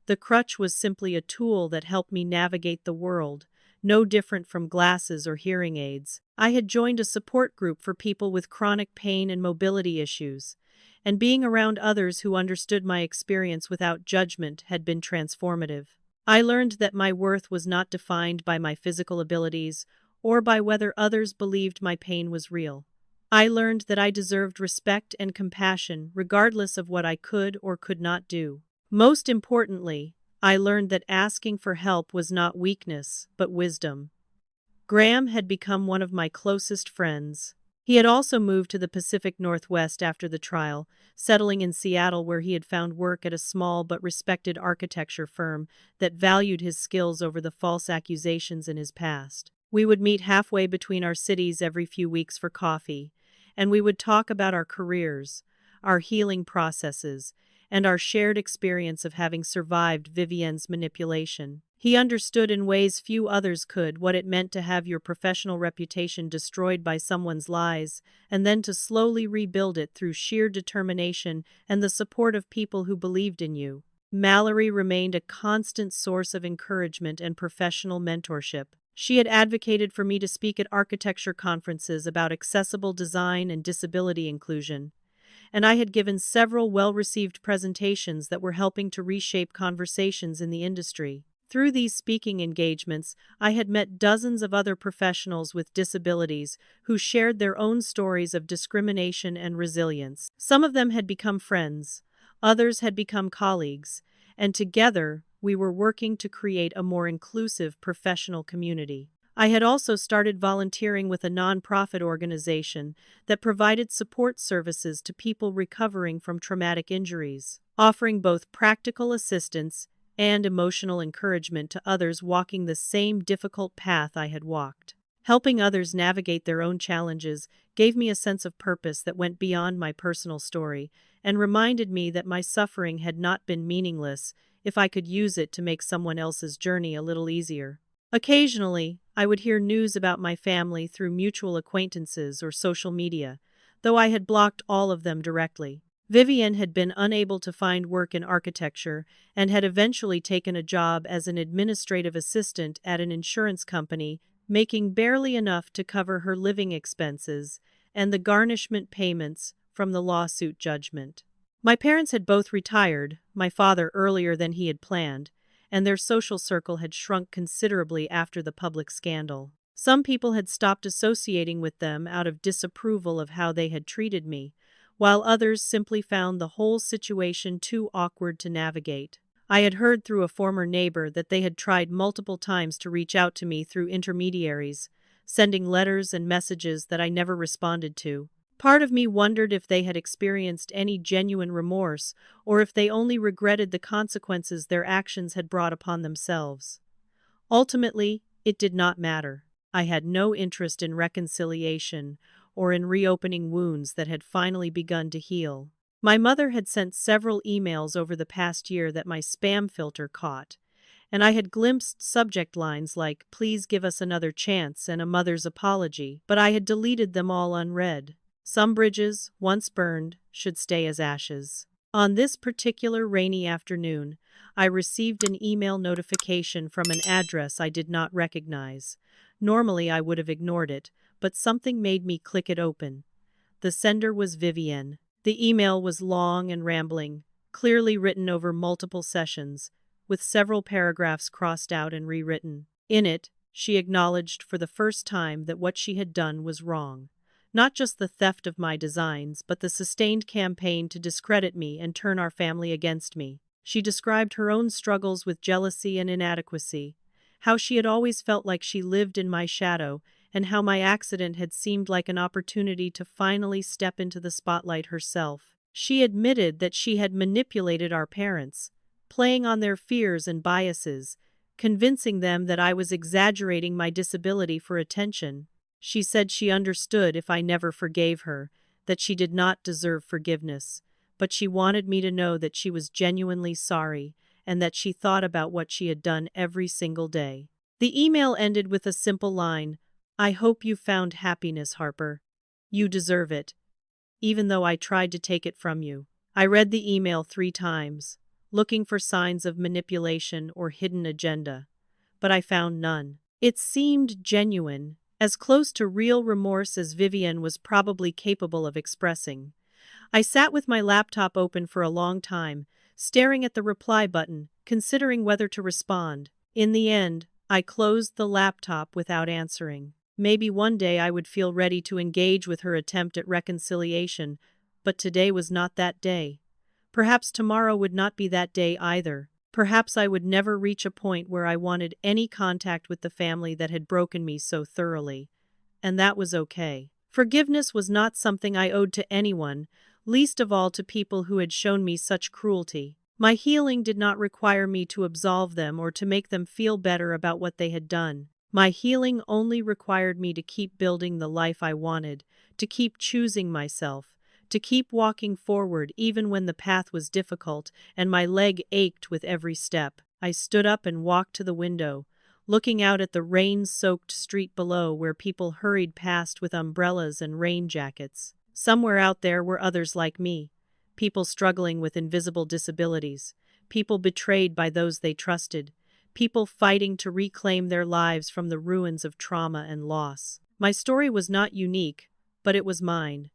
The crutch was simply a tool that helped me navigate the world, no different from glasses or hearing aids. I had joined a support group for people with chronic pain and mobility issues, and being around others who understood my experience without judgment had been transformative. I learned that my worth was not defined by my physical abilities or by whether others believed my pain was real. I learned that I deserved respect and compassion regardless of what I could or could not do. Most importantly, I learned that asking for help was not weakness, but wisdom. Graham had become one of my closest friends. He had also moved to the Pacific Northwest after the trial, settling in Seattle where he had found work at a small but respected architecture firm that valued his skills over the false accusations in his past. We would meet halfway between our cities every few weeks for coffee, and we would talk about our careers, our healing processes, and our shared experience of having survived Vivienne's manipulation. He understood in ways few others could what it meant to have your professional reputation destroyed by someone's lies, and then to slowly rebuild it through sheer determination and the support of people who believed in you. Mallory remained a constant source of encouragement and professional mentorship. She had advocated for me to speak at architecture conferences about accessible design and disability inclusion, and I had given several well-received presentations that were helping to reshape conversations in the industry. Through these speaking engagements, I had met dozens of other professionals with disabilities who shared their own stories of discrimination and resilience. Some of them had become friends, others had become colleagues, and together we were working to create a more inclusive professional community. I had also started volunteering with a nonprofit organization that provided support services to people recovering from traumatic injuries, offering both practical assistance and emotional encouragement to others walking the same difficult path I had walked. Helping others navigate their own challenges gave me a sense of purpose that went beyond my personal story and reminded me that my suffering had not been meaningless if I could use it to make someone else's journey a little easier. Occasionally, I would hear news about my family through mutual acquaintances or social media, though I had blocked all of them directly. Vivienne had been unable to find work in architecture and had eventually taken a job as an administrative assistant at an insurance company, making barely enough to cover her living expenses and the garnishment payments from the lawsuit judgment. My parents had both retired, my father earlier than he had planned, and their social circle had shrunk considerably after the public scandal. Some people had stopped associating with them out of disapproval of how they had treated me, while others simply found the whole situation too awkward to navigate. I had heard through a former neighbor that they had tried multiple times to reach out to me through intermediaries, sending letters and messages that I never responded to. Part of me wondered if they had experienced any genuine remorse, or if they only regretted the consequences their actions had brought upon themselves. Ultimately, it did not matter. I had no interest in reconciliation or in reopening wounds that had finally begun to heal. My mother had sent several emails over the past year that my spam filter caught, and I had glimpsed subject lines like, "Please give us another chance," and "A mother's apology," but I had deleted them all unread. Some bridges, once burned, should stay as ashes. On this particular rainy afternoon, I received an email notification from an address I did not recognize. Normally I would have ignored it, but something made me click it open. The sender was Vivienne. The email was long and rambling, clearly written over multiple sessions, with several paragraphs crossed out and rewritten. In it, she acknowledged for the first time that what she had done was wrong. Not just the theft of my designs, but the sustained campaign to discredit me and turn our family against me. She described her own struggles with jealousy and inadequacy, how she had always felt like she lived in my shadow, and how my accident had seemed like an opportunity to finally step into the spotlight herself. She admitted that she had manipulated our parents, playing on their fears and biases, convincing them that I was exaggerating my disability for attention. She said she understood if I never forgave her, that she did not deserve forgiveness, but she wanted me to know that she was genuinely sorry and that she thought about what she had done every single day. The email ended with a simple line, "I hope you found happiness, Harper. You deserve it, even though I tried to take it from you." I read the email 3 times, looking for signs of manipulation or hidden agenda, but I found none. It seemed genuine, as close to real remorse as Vivienne was probably capable of expressing. I sat with my laptop open for a long time, staring at the reply button, considering whether to respond. In the end, I closed the laptop without answering. Maybe one day I would feel ready to engage with her attempt at reconciliation, but today was not that day. Perhaps tomorrow would not be that day either. Perhaps I would never reach a point where I wanted any contact with the family that had broken me so thoroughly. And that was okay. Forgiveness was not something I owed to anyone, least of all to people who had shown me such cruelty. My healing did not require me to absolve them or to make them feel better about what they had done. My healing only required me to keep building the life I wanted, to keep choosing myself, to keep walking forward even when the path was difficult and my leg ached with every step. I stood up and walked to the window, looking out at the rain-soaked street below where people hurried past with umbrellas and rain jackets. Somewhere out there were others like me, people struggling with invisible disabilities, people betrayed by those they trusted, people fighting to reclaim their lives from the ruins of trauma and loss. My story was not unique, but it was mine.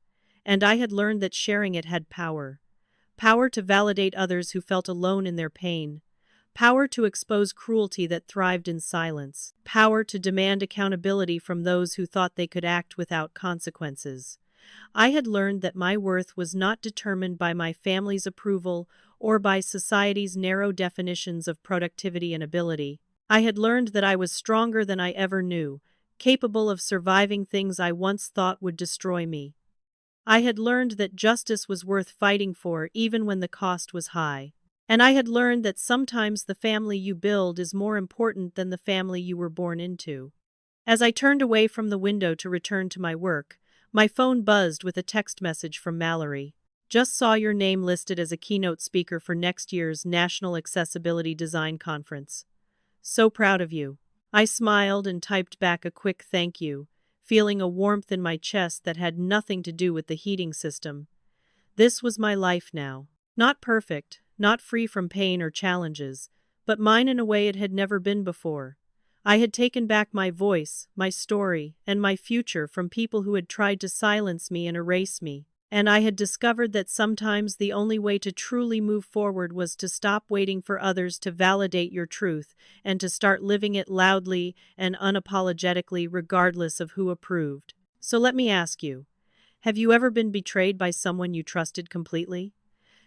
And I had learned that sharing it had power. Power to validate others who felt alone in their pain. Power to expose cruelty that thrived in silence. Power to demand accountability from those who thought they could act without consequences. I had learned that my worth was not determined by my family's approval or by society's narrow definitions of productivity and ability. I had learned that I was stronger than I ever knew, capable of surviving things I once thought would destroy me. I had learned that justice was worth fighting for even when the cost was high. And I had learned that sometimes the family you build is more important than the family you were born into. As I turned away from the window to return to my work, my phone buzzed with a text message from Mallory. "Just saw your name listed as a keynote speaker for next year's National Accessibility Design Conference. So proud of you." I smiled and typed back a quick thank you, feeling a warmth in my chest that had nothing to do with the heating system. This was my life now. Not perfect, not free from pain or challenges, but mine in a way it had never been before. I had taken back my voice, my story, and my future from people who had tried to silence me and erase me. And I had discovered that sometimes the only way to truly move forward was to stop waiting for others to validate your truth and to start living it loudly and unapologetically regardless of who approved. So let me ask you, have you ever been betrayed by someone you trusted completely?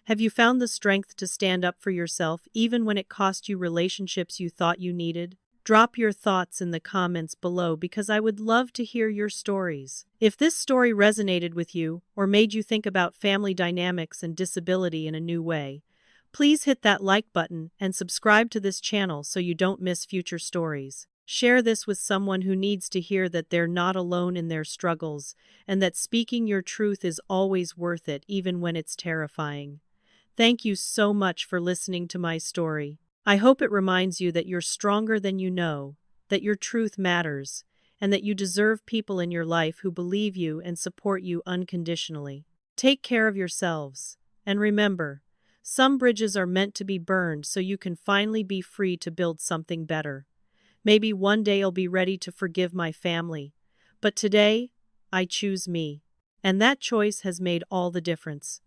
Have you found the strength to stand up for yourself even when it cost you relationships you thought you needed? Drop your thoughts in the comments below because I would love to hear your stories. If this story resonated with you or made you think about family dynamics and disability in a new way, please hit that like button and subscribe to this channel so you don't miss future stories. Share this with someone who needs to hear that they're not alone in their struggles, and that speaking your truth is always worth it, even when it's terrifying. Thank you so much for listening to my story. I hope it reminds you that you're stronger than you know, that your truth matters, and that you deserve people in your life who believe you and support you unconditionally. Take care of yourselves. And remember, some bridges are meant to be burned so you can finally be free to build something better. Maybe one day I'll be ready to forgive my family, but today, I choose me. And that choice has made all the difference.